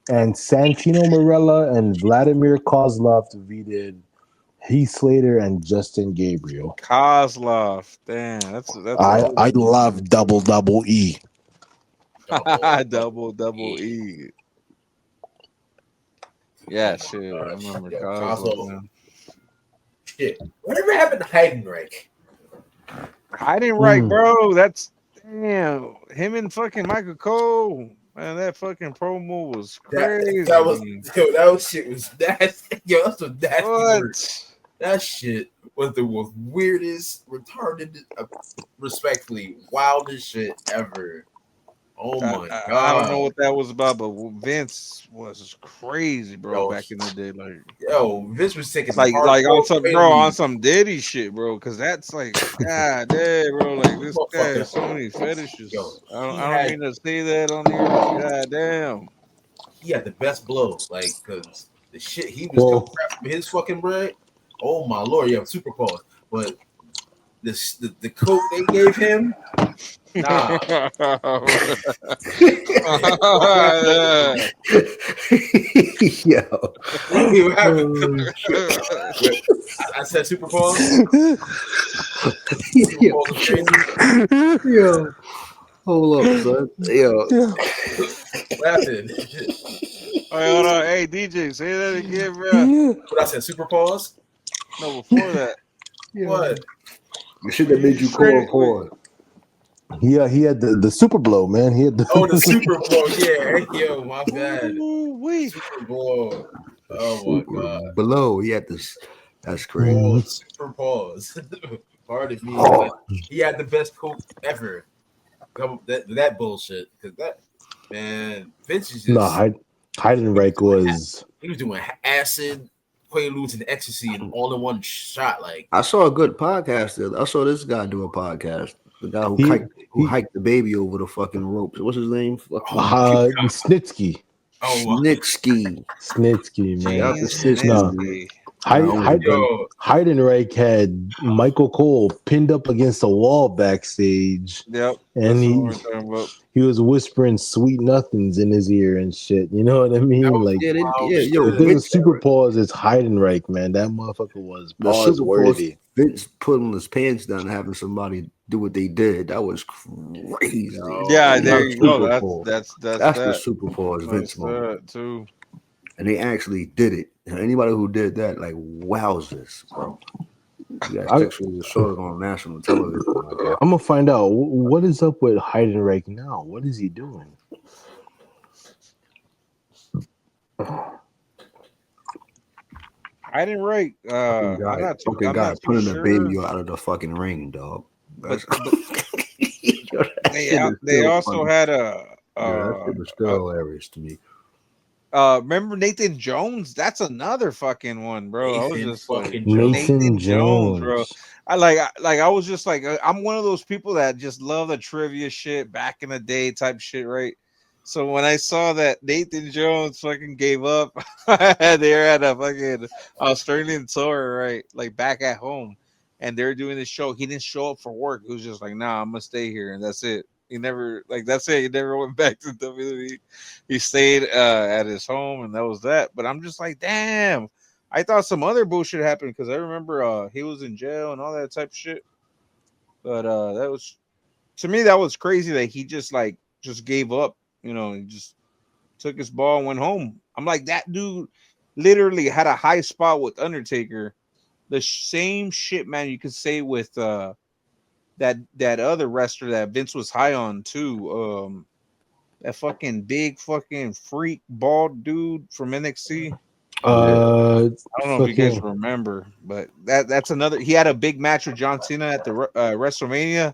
And Santino Marella and Vladimir Kozlov defeated Heath Slater and Justin Gabriel. Kozlov. Damn, that's I old I school. love double E. Double, Double E. E. Yeah, shit. I remember Yeah, Cosmo. Cosmo. Man. Shit. Whatever happened to Heidenreich? Hiding right, bro. That's damn him and fucking Michael Cole. Man, that fucking promo was That was crazy. that shit was nasty. Yo, that's some nasty work. What? That shit was the most weirdest, retarded, respectfully, wildest shit ever. Oh my I don't know god. what that was about, but Vince was crazy, bro. Yo, Back in the day, like Vince was taking like on hardcore some bro on Quaaludes. some Diddy shit, bro. Because that's like, god damn, bro. Like this guy Motherfucker. has so many Yo, fetishes. he I don't had mean to say that on here, but god damn. he had the best blow, like because the shit he was coming Well, from his fucking bread. Oh my lord, yeah, super pause. But the coke they gave him, nah. Yo. Wait, what happened? Shit. Wait, I said super pause. Super Yo. pause was crazy. Yo. Hold up, son. Yo. What happened? All right, hold on. Hey, DJ, say that again, bro. What I said, super pause. No, before that. What? The shit that made you call pause. yeah, he had the super blow, man. He had the Oh, the super blow. Yeah, yo, my bad. Ooh-wee. Super blow. Oh my Super god. below. He had this. That's crazy. Oh, Mhm. super pause. Pardon me, but he had the best coke ever. That bullshit. Because that man, Vince is No, just Heidenreich was. he was doing acid, quaaludes, and ecstasy in all in one shot. Like, I saw a good podcast. I saw this guy do a podcast. The guy who He he hiked the baby over the fucking ropes. What's his name? oh Fucking my god. Snitsky. Oh my Snitsky. Snitsky, Shout man. out to Gene Snitsky, No, man. Snitsky. Nah, I'm with him. yo. Heidenreich had Michael Cole pinned up against a wall backstage, Yep, and that's what we're talking about. he was whispering sweet nothings in his ear and shit. You know what I That mean? was Like, wild Yo, if shit. there's a Vince, super pause, it's Heidenreich, man. That motherfucker was the pause Super Bowl, worthy. Vince putting his pants down and having somebody do what they did. That was crazy. Yeah, Yo. there That's you go. Super That's Bowl. that's that's That's the that. Super Bowl That's Vince moment. that too. And they actually did it. And anybody who did that, like, wowzers, bro. You got I, 6 years of shows on national television, my guy. I'm gonna find out what is up with Heidenreich now. What is he doing? I didn't write. I'm not too. Fucking I'm guy not too putting the sure. baby out of the fucking ring, dog. But That's but Yo, that shit is they still also funny. had Yeah, that shit is still hilarious to me. remember Nathan Jones? That's another fucking one, bro. I was Nathan just like fucking Jones. Nathan Nathan Jones, bro. Jones. I was just like I'm one of those people that just love the trivia shit back in the day type shit, right? So when I saw that Nathan Jones fucking gave up, they're at a fucking Australian tour, right? Like back at home, and they're doing this show. He didn't show up for work. He was just like, "Nah, I'm gonna stay here," and that's it. He never like that's it. He never went back to WWE. He stayed at his home, and that was that. But I'm just like, damn. I thought some other bullshit happened because I remember he was in jail and all that type of shit. But that was to me that was crazy that he just like just gave up. You know, and just took his ball and went home. I'm like that dude literally had a high spot with Undertaker. The same shit, man. You could say with that other wrestler that Vince was high on too. That fucking big fucking freak bald dude from NXT. I don't know if you guys Fucking remember, but that's another. He had a big match with John Cena at the WrestleMania,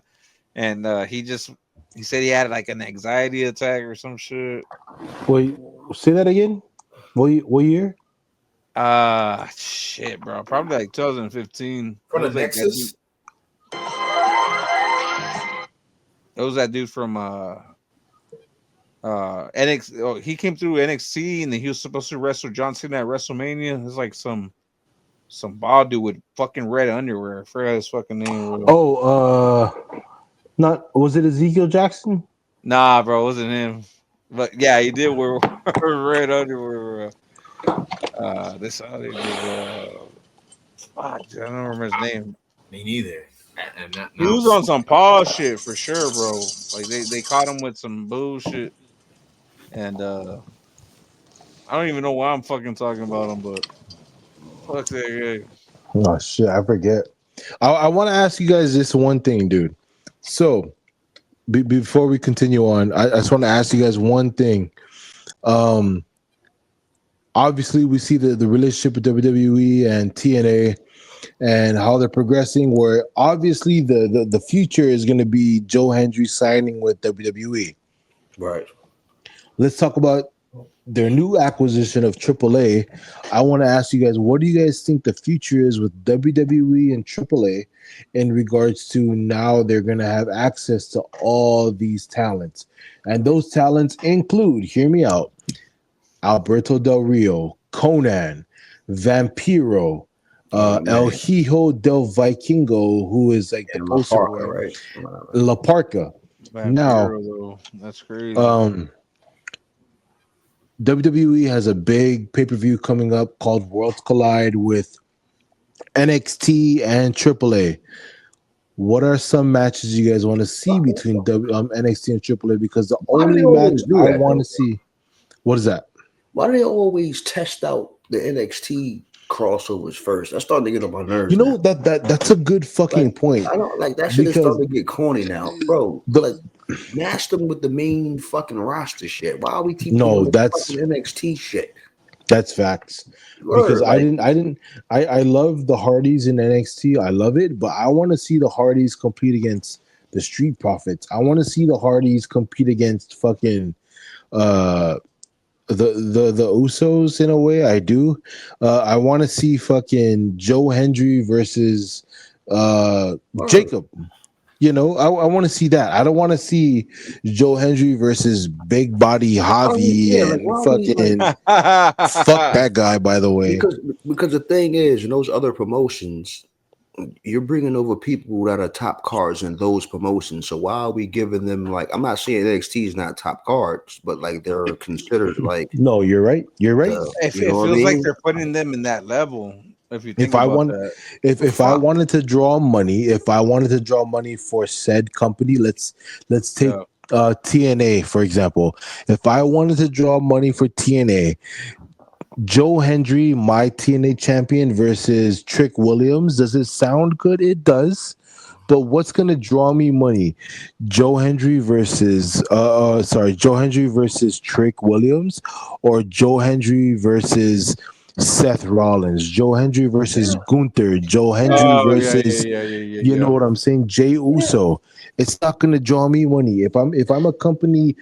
and he said he had like an anxiety attack or some shit. wait, say that again. What year? Shit, bro, probably like 2015. It From the was like that dude. Nexus. It was that dude from NXT. Oh, he came through NXT, and then he was supposed to wrestle John Cena at WrestleMania. It's like some bald dude with fucking red underwear. I forgot his fucking name. Bro. Oh, not was it Ezekiel Jackson? Nah, bro, it wasn't him. But yeah, he did wear red underwear. This other dude. Fuck, I don't remember his name. Me neither. And not He now. was on some Paul shit for sure, bro. Like they caught him with some bullshit, and I don't even know why I'm fucking talking about him, but fuck that guy. Oh shit, I forget. I want to ask you guys this one thing, dude. So before we continue on, I just want to ask you guys one thing. Um, Obviously, we see the relationship with WWE and TNA and how they're progressing. Where obviously the future is going to be Joe Hendry signing with WWE. Right. Let's talk about their new acquisition of AAA. I want to ask you guys, what do you guys think the future is with WWE and AAA in regards to now they're going to have access to all these talents? And those talents include, hear me out, Alberto Del Rio, Conan, Vampiro, Oh El man. Hijo del Vikingo, who is like the And La poster Parker, boy, right? La Parca. Now, Vampiro though, that's crazy. um, WWE has a big pay per view coming up called Worlds Collide with NXT and AAA. What are some matches you guys want to see between NXT and AAA? Because the Why do they only match always do I that want though? to see, what is that? Why do they always test out the NXT crossovers first? That's starting to get on my You nerves know now. that's a good Like fucking point I don't like that shit is because starting to get corny now, bro. the Like match them with the main fucking roster shit. Why are we keep doing no, this fucking NXT shit? that's facts. Because Word, like I love the Hardys in NXT. I love it, but I want to see the Hardys compete against the Street Profits. I want to see the Hardys compete against fucking uh the Usos in a way. I do. I want to see fucking Joe Hendry versus word. Jacob. You know, I want to see that. I don't want to see Joe Hendry versus Big Body I mean, Javi yeah, like and why are we like fucking fuck that guy. By the way, because the thing is, in those other promotions, you're bringing over people that are top cards in those promotions. So why are we giving them like? I'm not saying NXT is not top cards, but like they're considered like no, you're right. You're right. the, you It know what I feels like mean? they're putting them in that level. If you If think I about want, that, if I Fuck. wanted to draw money, if I wanted to draw money for said company, let's take yeah, TNA for example. If I wanted to draw money for TNA, Joe Hendry, my TNA champion versus Trick Williams. Does it sound good? It does. But what's gonna draw me money? Joe Hendry versus Trick Williams, or Joe Hendry versus Seth Rollins, Joe Hendry versus Yeah, Gunther, Joe Hendry oh yeah, yeah, versus, yeah, yeah, yeah, you know yeah. what I'm saying, Jay yeah. Uso. It's not gonna draw me money. If I'm a company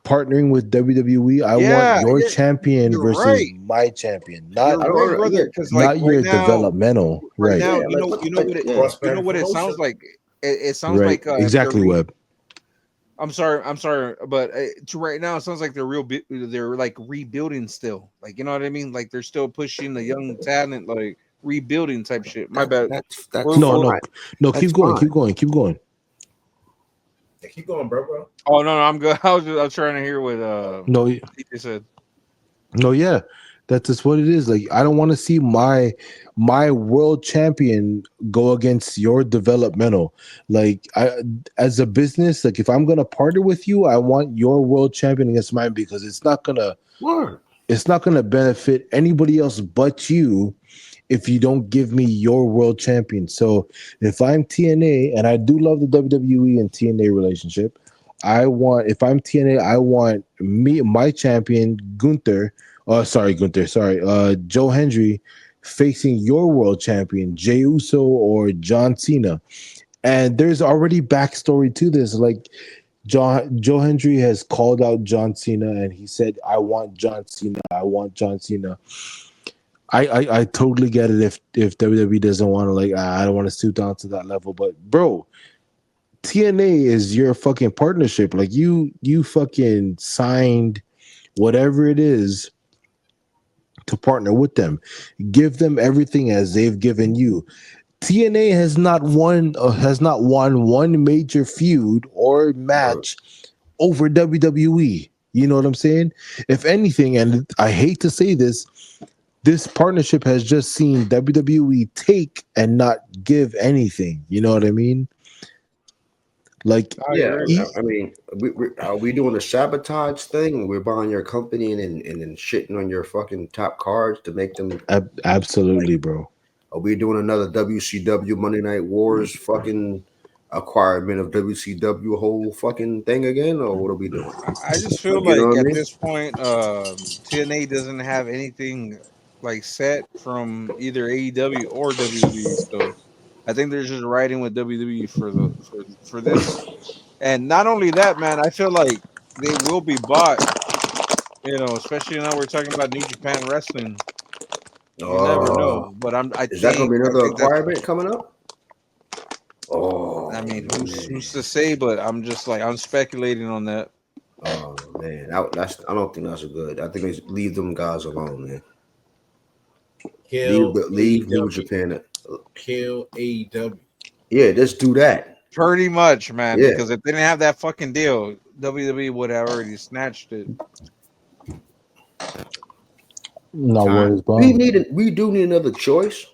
partnering with WWE, I want Yeah, your yeah, champion you're versus right. my champion, You're I right, don't. Yeah, brother. Because like not your developmental. Right, yeah. Like what? you know Like what yeah. you know Cross-brand what it sounds promotion. like. It sounds right, like they're exactly, Webb. I'm sorry, but to right now it sounds like they're like rebuilding still. Like you know what I mean? Like they're still pushing the young talent, like rebuilding type shit. My bad. That's Word No, for. fine. no, no. That's Keep going, fine. keep going, keep going. Yeah, keep going, bro. Oh no, no, I'm good. I was trying to hear what No, TJ said. no, yeah, that's just what it is. Like, I don't want to see my world champion go against your developmental. Like, as a business, like if I'm gonna partner with you, I want your world champion against mine because Word. it's not gonna benefit anybody else but you if you don't give me your world champion. So if I'm TNA, and I do love the WWE and TNA relationship, if I'm TNA, I want my champion Gunther, Joe Hendry facing your world champion Jey Uso or John Cena. And there's already backstory to this. Like Joe Hendry has called out John Cena and he said, "I want John Cena. I want John Cena." I totally get it if WWE doesn't want to, like, I don't want to stoop down to that level, but bro, TNA is your fucking partnership. Like you fucking signed whatever it is to partner with them. Give them everything as they've given you. TNA has not won one major feud or Word. match over WWE. You know what I'm saying? If anything, and I hate to say this partnership has just seen WWE take and not give anything. You know what I mean? Like, I Yeah, agree. I mean, are we doing a sabotage thing? We're buying your company and then shitting on your fucking top cards to make them like. absolutely, bro. Are we doing another WCW Monday Night Wars fucking acquirement of WCW whole fucking thing again, or what are we doing? I just feel Like, you know like what I at mean? this point, TNA doesn't have anything like set from either AEW or WWE. So I think they're just riding with WWE for this. And not only that, man, I feel like they will be bought. You know, especially now we're talking about New Japan Wrestling. You never Uh, know, but is that gonna be I another think that's. acquirement coming up? I Oh mean, who's man, to say? But I'm just like I'm speculating on that. oh man, I don't think that's good. I think they should leave them guys alone, man. Kill Leave New AEW. Japan. Kill AEW. Yeah, just do that. Pretty much, man. Yeah, Because if they didn't have that fucking deal, WWE would have already snatched it. No Time. worries, bomb. we do need another choice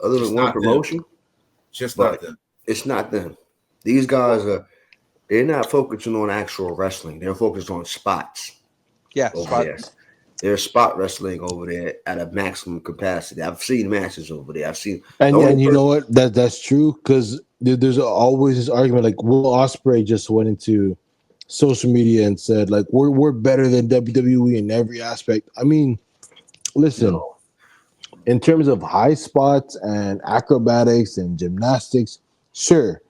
other than Just one not them. promotion, Just not but them. it's not them. These guys are they're not focusing on actual wrestling. They're focused on spots Yeah, over there. spots. They're spot wrestling over there at a maximum capacity. I've seen matches over there. I've seen the only And you know person. what? That's true because there's always this argument. Like Will Ospreay just went into social media and said like we're better than WWE in every aspect. I mean, listen, No, in terms of high spots and acrobatics and gymnastics, sure,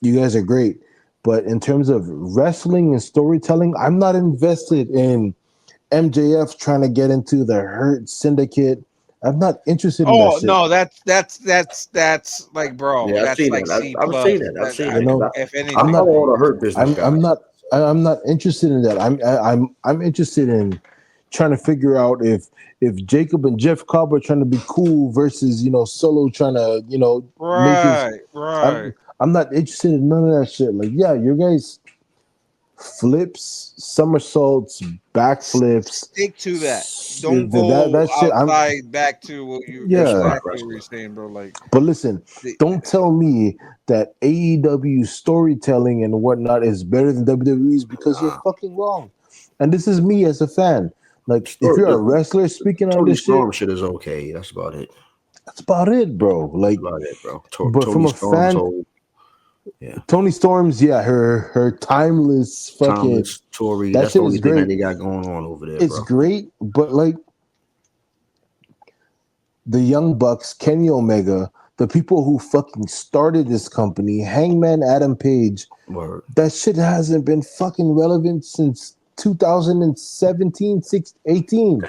you guys are great. But in terms of wrestling and storytelling, I'm not invested in MJF trying to get into the Hurt Syndicate. I'm not interested in that Oh shit. no, that's like, bro, yeah, I've that's seen like that. C I've plus. seen that. I've seen You that because know, If I I'm anything, not. follow all bro. the Hurt Business I'm guys. not. I'm not interested in that. I'm interested in trying to figure out if Jacob and Jeff Cobb are trying to be cool versus Solo trying to make his. Right, right. I'm not interested in none of that shit. Like, yeah, you guys flips, somersaults, backflips, Stick to that. Don't go that shit. I'm outside back to what you They're yeah. spot exactly what you're wrestling. saying, bro. Like But listen, the, don't tell me that AEW storytelling and whatnot is better than WWE's because you're Nah, fucking wrong. And this is me as a fan. Like, if story, you're a wrestler speaking on Tony this shit, Storm shit is okay. That's about it. that's about it, bro. That's Like, about it, bro. but Tony from a Storm's fan, whole yeah, Tony Storm's, yeah, her timeless fucking timeless Tory. that That's the shit only is thing that great. they got going on over there, It's bro. great, but like the Young Bucks, Kenny Omega, the people who fucking started this company, Hangman Adam Page, Word. that shit hasn't been fucking relevant since 2017, 18.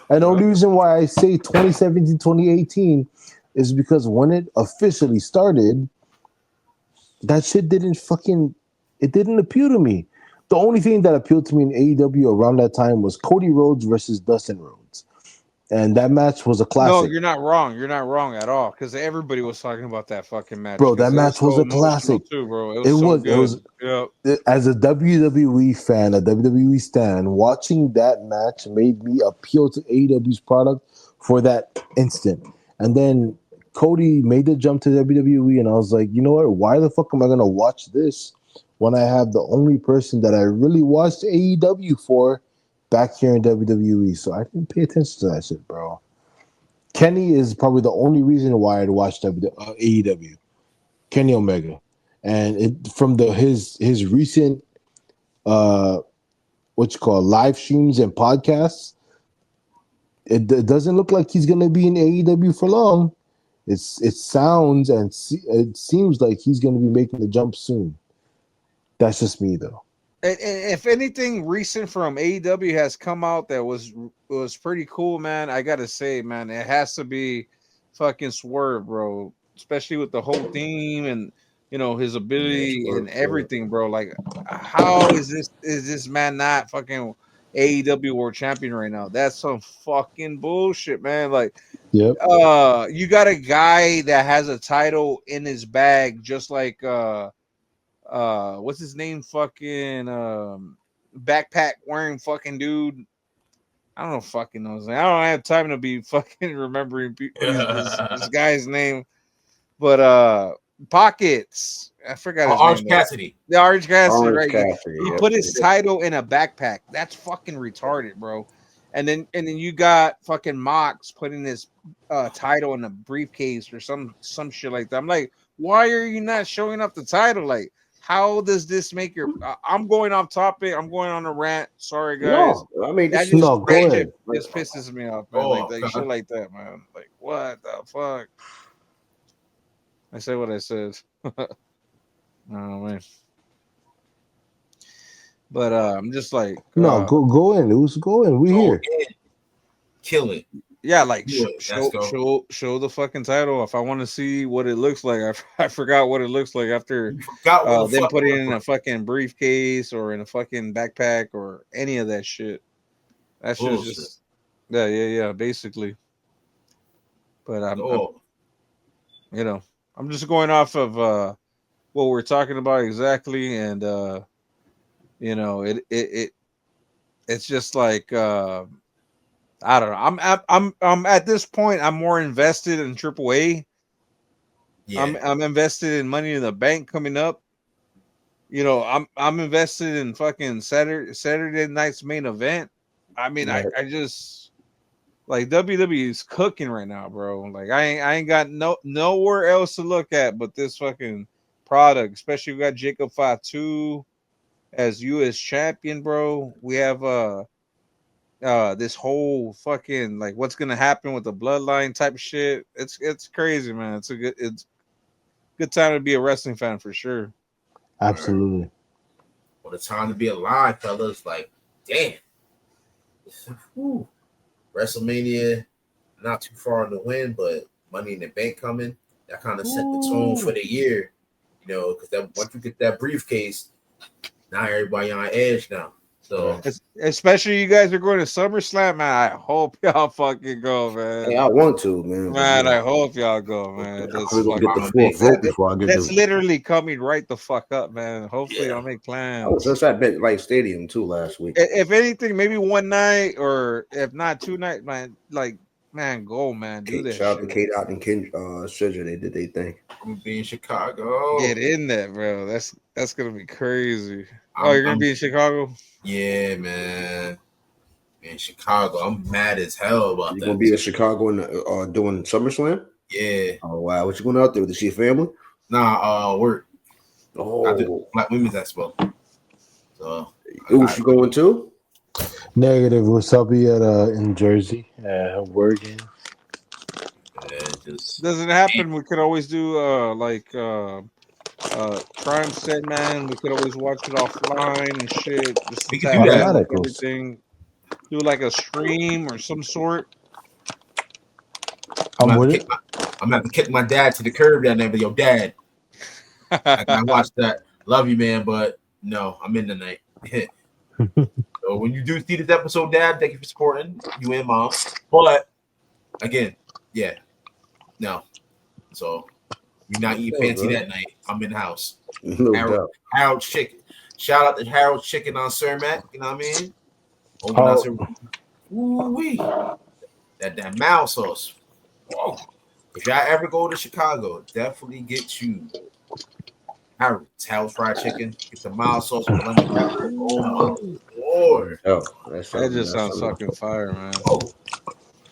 And the only Well, reason why I say 2017, 2018 is because when it officially started, that shit didn't fucking, it didn't appeal to me. The only thing that appealed to me in AEW around that time was Cody Rhodes versus Dustin Rhodes. And that match was a no, classic. you're not wrong. You're not wrong at all. Because everybody was talking about that fucking match. Bro, that Because it was match was so a emotional classic. too, bro. It It was so was, it good. was, Yeah. as a WWE fan, a WWE stan, watching that match made me appeal to AEW's product for that instant. And then Cody made the jump to WWE, and I was like, you know what? Why the fuck am I gonna watch this when I have the only person that I really watched AEW for back here in WWE? So I didn't pay attention to that shit, bro. Kenny is probably the only reason why I'd watch AEW. Kenny Omega, and it from his recent uh what you call live streams and podcasts, it doesn't look like he's gonna be in AEW for long. It sounds and it seems like he's gonna be making the jump soon. That's just me though. And if anything recent from AEW has come out that was pretty cool, man, I gotta say, man, it has to be fucking Swerve, bro. Especially with the whole theme and his Yeah, ability and Swerve, Swerve. everything, bro. Like, how is this man not fucking AEW World Champion right now? That's some fucking bullshit, man. Like, Yep. you got a guy that has a title in his bag, just like what's his name, fucking backpack wearing fucking dude. I don't know fucking knows. I don't have time to be fucking remembering this guy's name. But pockets, I forgot his Orange name. Cassidy. The Orange Cassidy, Orange right? Cassidy, He yep. put his title in a backpack. That's fucking retarded, bro. And then you got fucking Mox putting his title in a briefcase or some shit like that. I'm like, why are you not showing up the title? Like, how does this make your? I'm going off topic. I'm going on a rant. Sorry, guys. No, I mean, That this is just No, go ahead. just pisses me off, man. Oh, Like okay. shit like that, man. Like what the fuck? I said what I said. Oh man. But I'm just like, No, go in. Who's going? We Go here. in. Kill it. yeah, like Do it. Let's go. show the fucking title. If I want to see what it looks like, I forgot what it looks like after You forgot what the them fuck putting it it in a was. fucking briefcase or in a fucking backpack or any of that shit. That shit's Bullshit. just yeah, basically. But Oh, you know, I'm just going off of what we're talking about exactly, and you know, it's just like I don't know. I'm at this point. I'm more invested in AAA. yeah. I'm invested in Money in the Bank coming up. You know, I'm invested in fucking Saturday night's main event. I mean, Right. I just like WWE is cooking right now, bro. Like I ain't got nowhere else to look at but this fucking product. Especially we got Jacob Fatu as U.S. champion, bro. We have this whole fucking like what's gonna happen with the bloodline type of shit. It's crazy, man. It's a good time to be a wrestling fan for sure. Absolutely. Well, the time to be alive, fellas. Like, damn. Whew. WrestleMania, not too far in the wind, but Money in the Bank coming. That kind of set the tone for the year, you know, because that once you get that briefcase, now everybody on edge now. So Especially you guys are going to SummerSlam, man. I hope y'all fucking go, man. Hey, I want to, man. But, Man, you know, I hope y'all go, man. I'm probably gonna get the I'm fourth vote before I get That's the. literally coming right the fuck up, man. Hopefully, Yeah. I'll make I was plans. just at Bet Stadium too last week. If anything, maybe one night or if not 2 nights, man. Like, man, go, man. Do that Shout out to shit. Kate out and Ken Sergio. They did their thing. I'm gonna be in Chicago. Get in that, bro. That's gonna be crazy. Oh, I'm- you're gonna I'm- be in Chicago? Yeah, man. In Chicago, I'm mad as hell about You that. gonna be in Chicago and doing SummerSlam? Yeah. Oh wow, what you going out there to see your family? Nah, work. I do Oh, Black Women's Expo. So Oof, you going too? Negative. What's up? Be at in Jersey, working. just Doesn't happen. We could always do Prime said, man, we could always watch it offline and shit, just to we can do tap that. in with Automaticals. everything. Do like a stream or some sort. I'm I'm with gonna, it. I'm gonna have to kick my dad to the curb down there, but yo, dad, I watched that. Love you, man, but no, I'm in tonight. So when you do see this episode, Dad, thank you for supporting you and Mom. But again, yeah, no. So you're not eating fancy that night. I'm in the house. No doubt. Harold's Chicken. Shout out to Harold's Chicken on Cermak. You know what I mean? Ooh-wee. That mild sauce. Whoa. If y'all ever go to Chicago, definitely get you Harold's fried chicken. Get the mild sauce with lemon pepper. Oh my Lord. Oh, That just sounds fucking fire, man. Oh,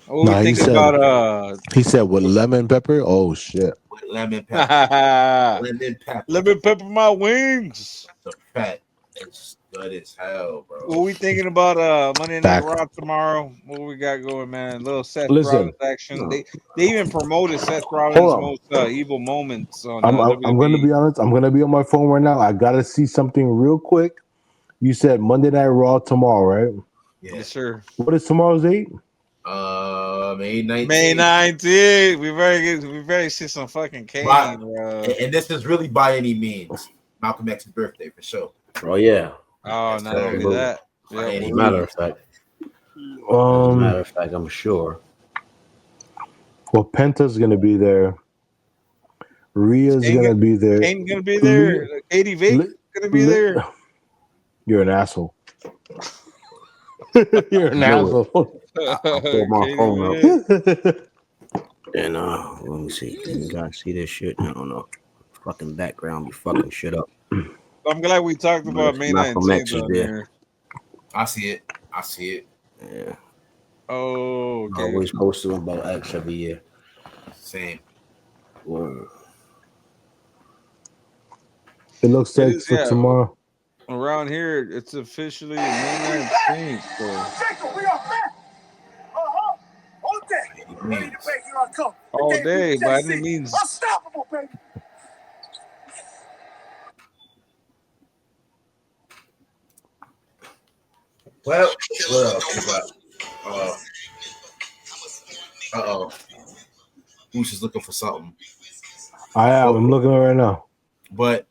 What Nah, we he thinking said- about He said with lemon pepper. Oh shit. with lemon pepper. Lemon pepper. lemon pepper my wings? The fat. It's good as hell, bro. What we thinking about Monday Night Fact. Raw tomorrow? What we got going, man? Little Seth Listen. Rollins action. They even promoted Seth Hold Rollins' on. most evil moments on I'm WWE. going to be honest. I'm going to be on my phone right now. I got to see something real quick. You said Monday Night Raw tomorrow, right? Yeah. Yes, sir. What is tomorrow's date? May 19th. May 19th. We better see some fucking Kane, Right. bro. And this is really by any means Malcolm X's birthday for sure. Oh yeah. Oh, Yes, not sir. only that. By any As a matter means. of fact. As a Um. matter of fact, I'm sure. Well, Penta's going to be there. Rhea's Kane going to be there. Kane gonna be there. Katie Vick gonna be there. You're an asshole. You're an Knew it. asshole. I pulled my Katie phone up Vick. and let me see. Can you guys see this shit? I don't know. Fucking background be fucking shit up. I'm glad we talked about Mena and Malcolm X Taves is on there. here. I see it. I see it. Yeah. Oh, okay. Always posting about X every year. Same. Whoa. It looks It like is, for yeah. tomorrow. Around here, it's officially May 19th. So all day, by any means. Unstoppable, baby. Well, what else we got? Uh-oh. Who's just looking for something? I am. I'm looking at it right now. But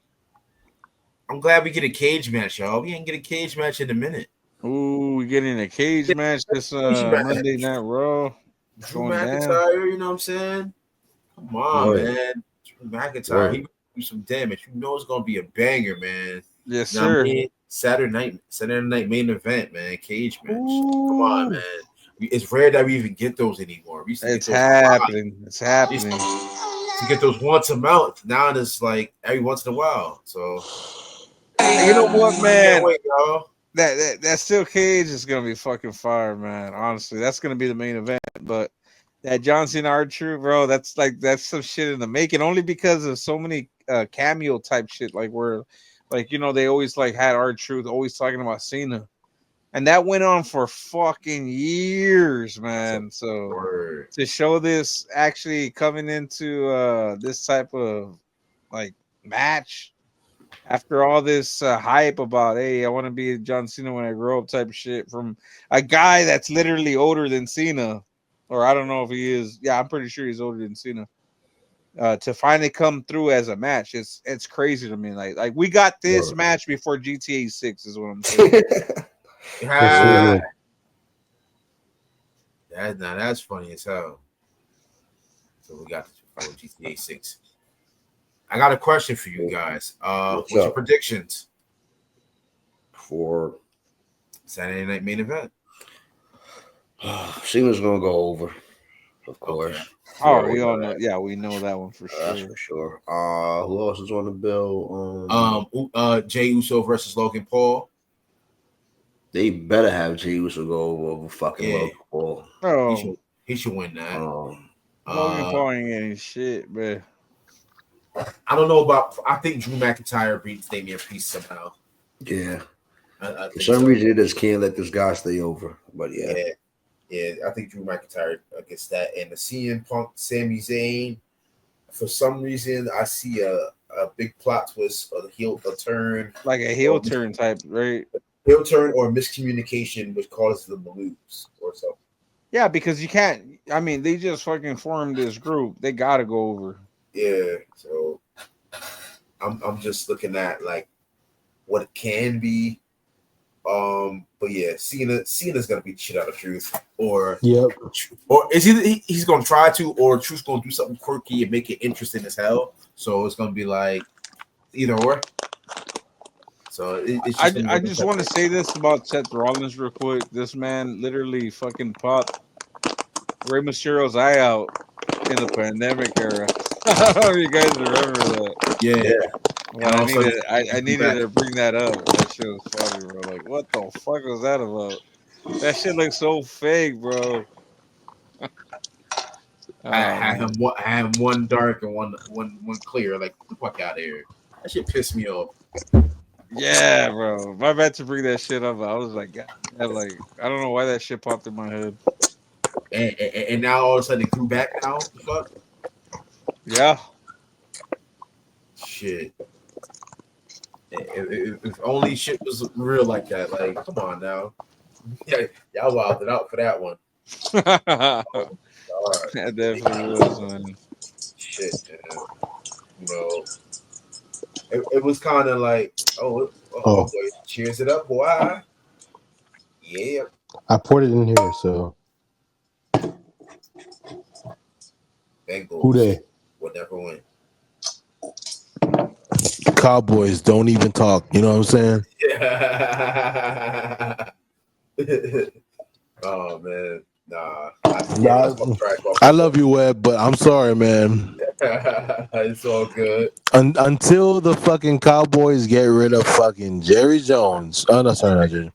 I'm glad we get a cage match, y'all. We ain't get a cage match in a minute. Ooh, we getting a cage match this Monday Night Raw. Drew Going down. McIntyre, you know what I'm saying? Come on, Right. man. Drew McIntyre, he do some damage. You know it's gonna be a banger, man. Yes, You know what I sir. mean? Saturday night main event, man. Cage match. Ooh. Come on, man. It's rare that we even get those anymore. We used to It's get those happening. It's happening. to get those once a month. Now it's like every once in a while. So You know what, man? Can't wait, y'all. That steel cage is gonna be fucking fire, man. Honestly, that's gonna be the main event. But that John Cena R-Truth, bro, that's some shit in the making. Only because of so many cameo type shit, like where, like they always like had R-Truth always talking about Cena, and that went on for fucking years, man. So Word. to show this actually coming into this type of like match. After all this hype about, hey, I want to be John Cena when I grow up type of shit from a guy that's literally older than Cena, or I don't know if he is. Yeah, I'm pretty sure he's older than Cena. To finally come through as a match, it's crazy to me. Like we got this match before GTA 6 is what I'm saying. That's funny as hell. So we got GTA 6. I got a question for you guys. What's your predictions for Saturday night main event? Cena's gonna go over, of course. Okay. Oh, we all know. Yeah, we know that one for sure. That's for sure. Who else is on the bill? Jey Uso versus Logan Paul. They better have Jey Uso go over fucking Logan Paul. Oh, he should win that. Logan Paul ain't getting shit, but I don't know about. I think Drew McIntyre beats Damian Priest somehow. Yeah. For some reason, they just can't let this guy stay over. But yeah, I think Drew McIntyre gets that. And the CM Punk, Sami Zayn. For some reason, I see a big plot twist, a turn, like a heel turn type, right? Heel turn or miscommunication, which causes them to lose or something. Yeah, because you can't. I mean, they just fucking formed this group. They gotta go over. Yeah, so I'm just looking at like what it can be. But yeah, Cena's gonna beat shit out of Truth, or is he's gonna try to, or Truth's gonna do something quirky and make it interesting as hell. So it's gonna be like either or. So I just want to say this about Seth Rollins real quick. This man literally fucking popped Rey Mysterio's eye out in the pandemic era. I don't know if you guys remember that. Yeah. Well, I needed to bring that up. That shit was funny, bro. Like, what the fuck was that about? That shit looks so fake, bro. I had him one dark and one clear. Like, get the fuck out of here. That shit pissed me off. Yeah, bro. My bad to bring that shit up. I was like, God, like, I don't know why that shit popped in my head. And now all of a sudden it grew back now. The fuck? Yeah. Shit. If only shit was real like that. Like, come on now. Yeah, y'all wilded out for that one. That definitely was, man. Shit, man. You know, it was kind of like, boy, cheers it up, boy. Yeah. I poured it in here, so. Bengals. Who they? Will never win. Cowboys don't even talk. You know what I'm saying? Yeah. Oh man, nah. I love you, Webb, but I'm sorry, man. It's all good. Until the fucking Cowboys get rid of fucking Jerry Jones. Oh no, sorry, not Jerry.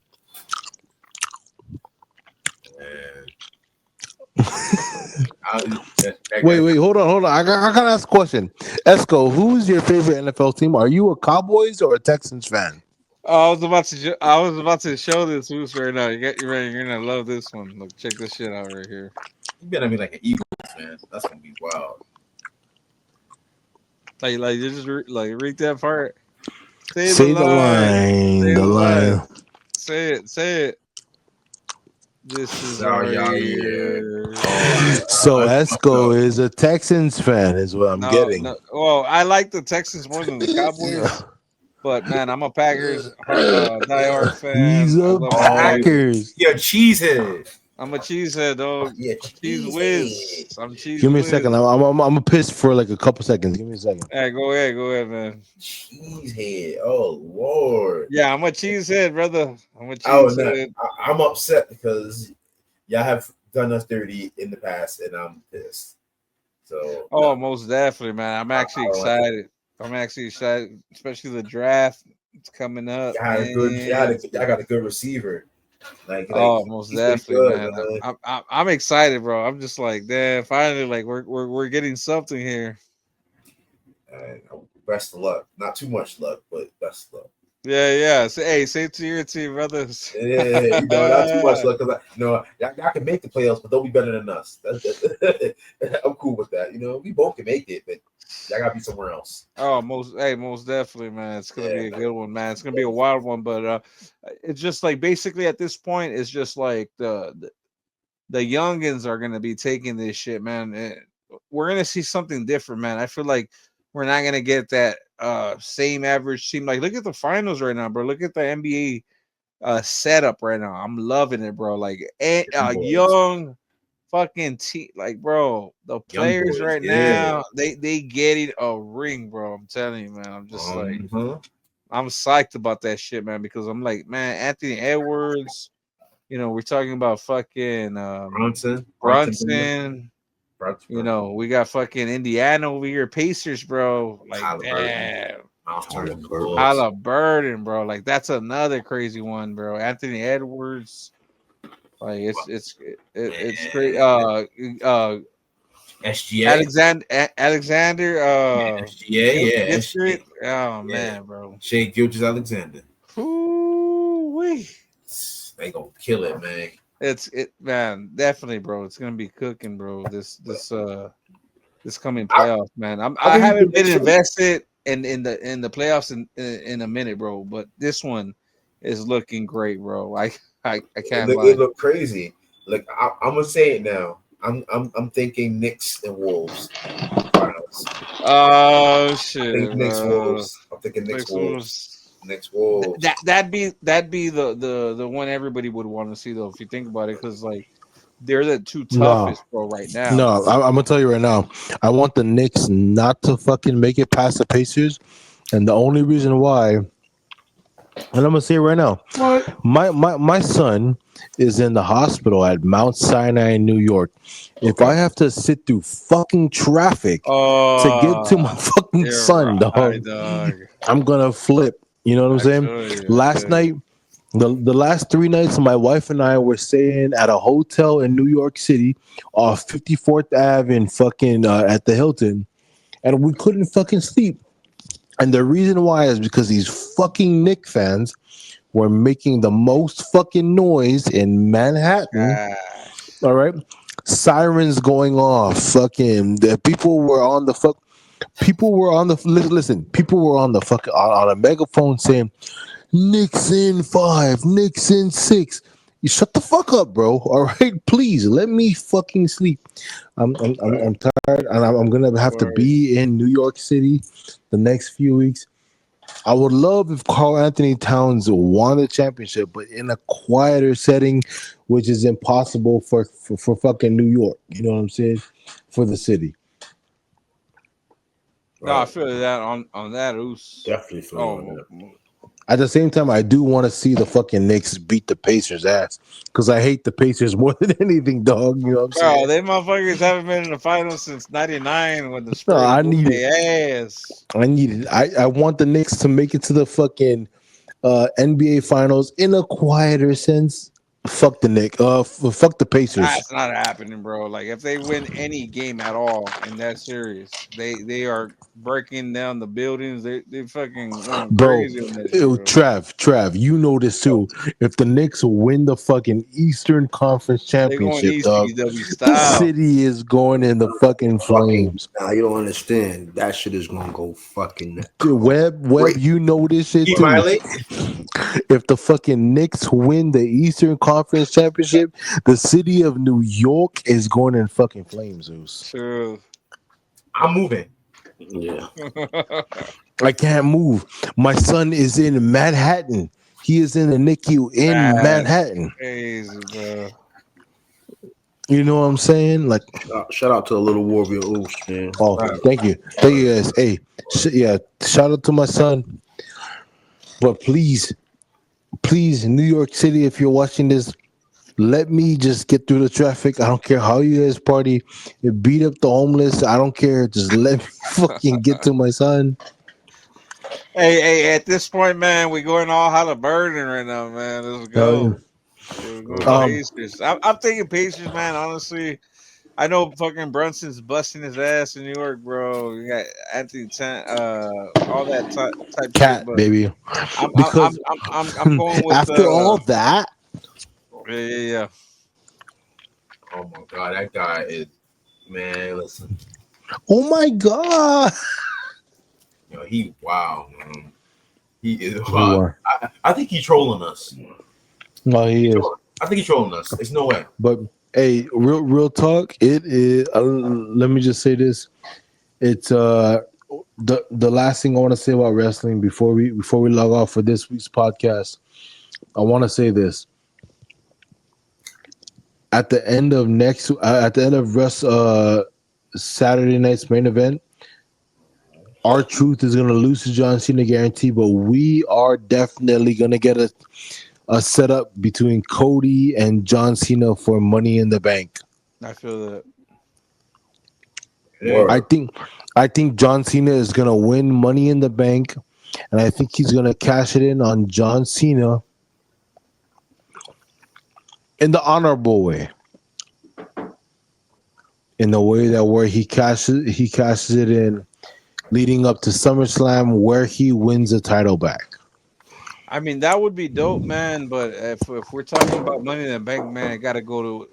And I Wait, guess wait, hold on. I gotta ask a question. Esco, who's your favorite NFL team? Are you a Cowboys or a Texans fan? I was about to show this Moose right now. You get you ready. You're gonna love this one. Look, check this shit out right here. you better be like an Eagles fan. That's gonna be wild. Like you just like read that part. Say the Say the line. line, Say the the line. line. Say it. Say it. This is Sorry, our y'all. Yeah. year. Oh, So I fucked Esco up. is a Texans fan, is what I'm No, getting. no. Well, I like the Texans more than the Cowboys, but man, I'm a Packers diehard fan. He's I a love my Oh, Packers. Packers. you're a cheesehead. I'm a cheesehead, dog. Yeah, I'm cheese whiz. cheesehead. I'm cheese Give me a whiz. second. I'm pissed for like a couple seconds. Give me a second. Hey, go ahead, man. Cheesehead. Oh Lord. Yeah, I'm a cheesehead, brother. I'm a Oh no, cheesehead. I'm upset because y'all have done us dirty in the past, and I'm pissed. So Oh, no, most definitely, man. I'm actually I don't like it. excited. I'm actually excited, especially the draft. It's coming up, man. Y'all got a good receiver. Oh, most he's been definitely, good, man. man. I'm excited, bro. I'm just like, damn, finally, like we're getting something here. And best of luck. Not too much luck, but best of luck. Yeah, yeah. Say, hey, say it to your team, brothers. Yeah, not too much luck because y'all can make the playoffs, but they'll be better than us. I'm cool with that. We both can make it, but y'all gotta be somewhere else. Oh, most definitely, man. It's gonna Yeah, be a man. good one, man. It's gonna be a wild one, but it's just like basically at this point, it's just like the youngins are gonna be taking this shit, man. We're gonna see something different, man. I feel like we're not gonna get that same average team. Like, look at the finals right now, bro. Look at the NBA setup right now. I'm loving it, bro. Like, Young boys, young fucking team, like, bro. The young players boys. right Yeah. now, they getting a ring, bro. I'm telling you, man. I'm just like, Huh? I'm psyched about that shit, man. Because I'm like, man, Anthony Edwards. We're talking about fucking Bronson, Brunson. Bronson, We got fucking Indiana over here, Pacers, bro. Like, Halliburton, damn, Miles Turner, the Halliburton. Bulls. Halliburton, bro. Like, that's another crazy one, bro. Anthony Edwards. Like, it's great. Man, SGA, Alexander. SGA, yeah, Gilchrist. SGA, Oh yeah. man, bro. Shea Gilgis Alexander. Ooh-wee. They gonna kill it, man. Man, definitely, bro. It's gonna be cooking, bro. This coming playoffs, man. I I believe the haven't been Knicks will. invested in the playoffs in a minute, bro. But this one is looking great, bro. I can't It lie. look crazy. Like I'm gonna say it now. I'm thinking Knicks and Wolves finals. Oh I shit, think Knicks bro. Wolves. I'm thinking Knicks Next Wolves. moves. Knicks Wolves. That'd be the one everybody would want to see though, if you think about it, because like they're the two No, toughest, bro, right now. no. I'm gonna tell you right now. I want the Knicks not to fucking make it past the Pacers, and the only reason why, and I'm gonna say it right now, What? my son is in the hospital at Mount Sinai in New York. If I Okay. have to sit through fucking traffic to get to my Oh, fucking you're son, right, dog, dog. I'm gonna flip. You know what I'm I saying? feel you. I Last feel you. night, the last 3 nights, my wife and I were staying at a hotel in New York City off 54th Ave in fucking at the Hilton, and we couldn't fucking sleep. And the reason why is because these fucking Knick fans were making the most fucking noise in Manhattan. Gosh. All right, sirens going off. Fucking the people were on the fuck. People were on the listen. People were on the fucking on a megaphone saying, "Knicks in 5, Knicks in 6." You shut the fuck up, bro. All right, please let me fucking sleep. I'm tired, and I'm gonna have to Word. be in New York City the next few weeks. I would love if Carl Anthony Towns won the championship, but in a quieter setting, which is impossible for fucking New York. You know what I'm saying? For the city. No, I Right. feel that on that. Oos. Definitely feel you on Oh, that. At the same time, I do want to see the fucking Knicks beat the Pacers' ass because I hate the Pacers more than anything, dog. You know what I'm Bro, saying? they motherfuckers haven't been in the finals since '99 when the No, Spurs whooped their ass. I need it. I want the Knicks to make it to the fucking NBA Finals in a quieter sense. Fuck the Knicks. Fuck the Pacers. That's not happening, bro. Like if they win any game at all in that series, they are breaking down the buildings. They fucking going Bro, crazy on that shit, bro. Trav, you know this too. If the Knicks win the fucking Eastern Conference They going Championship, dog, ECW the style. city is going in the fucking Fucking, flames. nah, you don't understand. That shit is gonna go fucking Webb, crazy. you know this shit Keep too. Miley. If the fucking Knicks win the Eastern Conference Championship, the city of New York is going in fucking flames, Zeus. True. I'm moving. Yeah. I can't move. My son is in Manhattan. He is in the NICU in That's Manhattan. crazy, bro. You know what I'm saying? Like, Shout out to the little warrior Oos, man. oh, thank you guys. Hey, yeah, shout out to my son. But please, New York City, if you're watching this, let me just get through the traffic. I don't care how you guys party, you beat up the homeless. I don't care. Just let me fucking get to my son. Hey, at this point, man, we going all Halliburton right now, man. Let's Uh, go. We're going um, Pacers. I'm thinking Pacers, man. Honestly, I know fucking Brunson's busting his ass in New York, bro. You got all that type shit, cat but baby, I'm because I'm going with after all that, yeah. Oh my god, that guy is man. Listen, oh my god, he wow, man. He is he wow. won. I think he's trolling us. No, he is. I think he's trolling us. There's no way. But hey, real talk. It is. Let me just say this. It's the last thing I want to say about wrestling before we log off for this week's podcast. I want to say this. At the end of Saturday night's main event, R-Truth is gonna lose to John Cena, guarantee. But we are definitely gonna get a setup between Cody and John Cena for Money in the Bank. I feel that. Yeah. Word. I think John Cena is gonna win Money in the Bank, and I think he's gonna cash it in on John Cena in the honorable way. In the way that where he cashes it in leading up to SummerSlam where he wins the title back. I mean, that would be dope, man. But if we're talking about Money in the Bank, man, it gotta go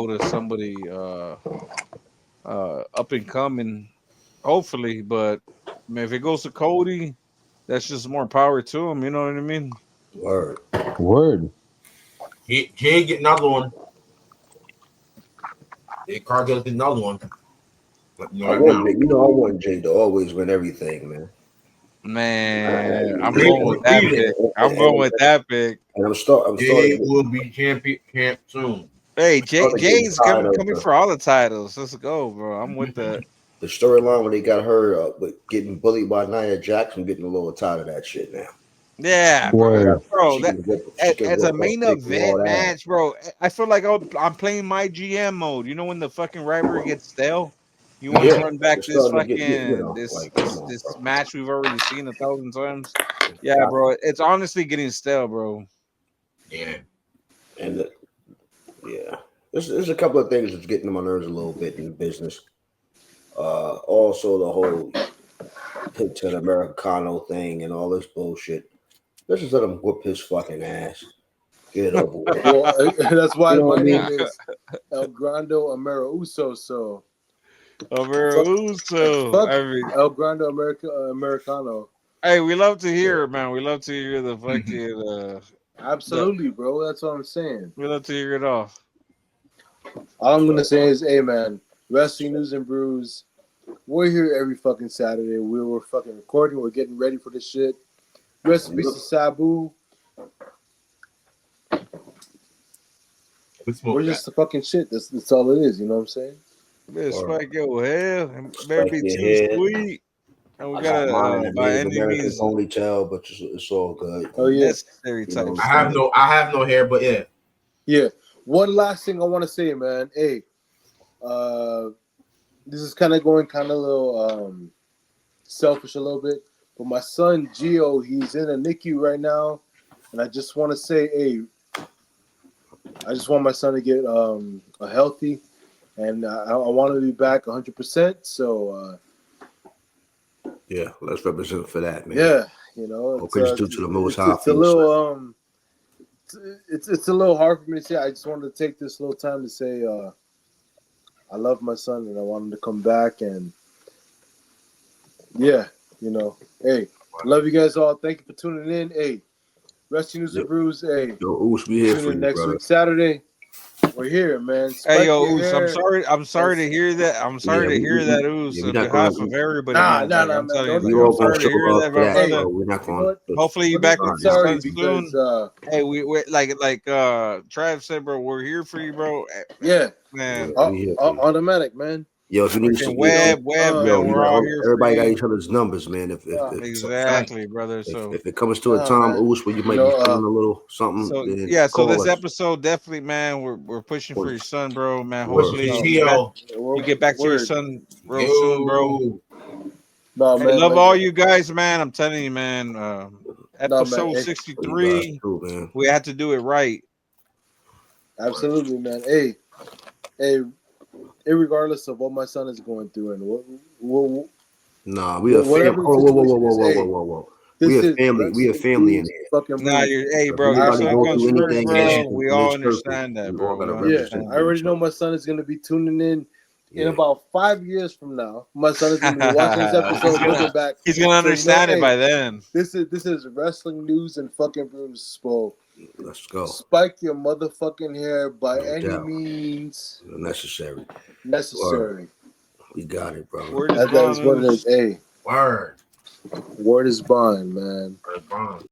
to somebody up and coming, hopefully. But I mean, if it goes to Cody, that's just more power to him. You know what I mean? Word. Word. He ain't getting another one. Cargill get another one. Right now. I want Jay to always win everything, man. Man, I'm Jay going will with that beat it. pick. I'm going with that pick. And I'm Jay starting. will be champ soon. Hey, I'm starting to get Jay's tired of coming for all the titles. Let's go, bro. I'm with that. the storyline when they got her with getting bullied by Nia Jackson. Getting a little tired of that shit now. Yeah, Word. bro. She That can whip, she can as a whip her main big event raw ass. match, bro. I feel like I'm playing my GM mode. You know when the fucking rivalry gets stale, you want to Yeah. run back It's this starting to get fucking this like come this on, this bro. match we've already seen 1,000 times. Yeah, Got bro. It's honestly getting stale, bro. Yeah. and yeah, there's a couple of things that's getting on my nerves a little bit in the business. Also the whole Picture Americano thing and all this bullshit. Let's just let him whoop his fucking ass. Get it over with. Well, that's You why know what my I name mean? is El Grande Amero Uso. So Over fuck, Uso. fuck I mean, El Grande Americano. hey, we love to hear it, man. We love to hear the fucking the Absolutely, bro. That's what I'm saying. we love to hear it all. All I'm gonna say is, hey man, wrestling news and brews. We're here every fucking Saturday. We're fucking recording. We're getting ready for this shit. Rest in peace to Sabu. We're just the fucking shit. That's all it is. You know what I'm saying? Better Or spike your hair. It better spike be your too head. sweet. And we I got gotta mine in by Native any American means ponytail, but it's all good. Oh yeah, necessary type know, I stuff. have no hair, but yeah. yeah. One last thing I want to say, man. Hey, uh, this is kind of going kind of a little selfish a little bit, but my son Gio, he's in a NICU right now, and I just want to say, hey, I just want my son to get a healthy, and I want to be back 100%. So yeah, let's represent for that, man. yeah, you know, All praise due to the Most High. it's a little it's a little hard for me to say. I just wanted to take this little time to say I love my son, and I want him to come back, and yeah, you know, hey, love you guys all. Thank you for tuning in. Hey, Rescue News and Brews. Hey, Yo, Oos, we here tune for in you, next brother. week, Saturday. We're here, man. Hey Spike yo, your Oos, hair. I'm sorry to hear that. I'm sorry Yeah, to hear that, yeah, Oos, we're on not gonna. behalf of everybody, Nah, man. Like I'm man. telling you, Don't like We I'm all gonna sorry to show hear up that, for my that, Hey, brother. bro. We're not you know gonna. what? Hopefully you Don't back even with be your sorry son because soon. Hey, we like Trav said, bro. We're here for you, bro. yeah, Yeah, Man, we here for you. automatic, man. Yo, if you need some, freaking You know, man. yo, you We're got all here for everybody got you. each other's numbers, man. It's a fact. Exactly, brother. So, If it comes to a time, man. Oos, where you You might be know, feeling a little something, then yeah. So call this us. episode definitely, man. We're pushing for Or, your son, bro. Man, or hopefully no, you get back. Gio. You get back to your word. son real soon, bro. Yo. No, Hey, man. love Like, all you guys, man. I'm telling you, man. no, man. Episode Hey, for you guys 63. too, man. We had to do it right. absolutely, man. Hey. Irregardless of what my son is going through and Nah, we a fam. whatever the Oh, whoa, whoa, whoa, situation whoa, is, whoa, whoa, hey, whoa, whoa. We this a is family. We a wrestling family in news, here. fucking Nah, brews. hey, If bro. Your anybody son go comes through first, anything, Yeah. bro. anything We men's all circle, understand that, we bro. all We gotta Yeah, represent I understand for already each know other. my son is going to be tuning in Yeah, about 5 years from now. My son is going to be watching this he's episode, gonna looking back, he's gonna say, you know, understand it hey, by then. this is wrestling news and fucking brews. So let's go. spike your motherfucking hair by No any doubt. means Necessary. Word. necessary. We got it, brother. Word is That is bond what it is. news. Hey, Word. word is bond, man. Word bond.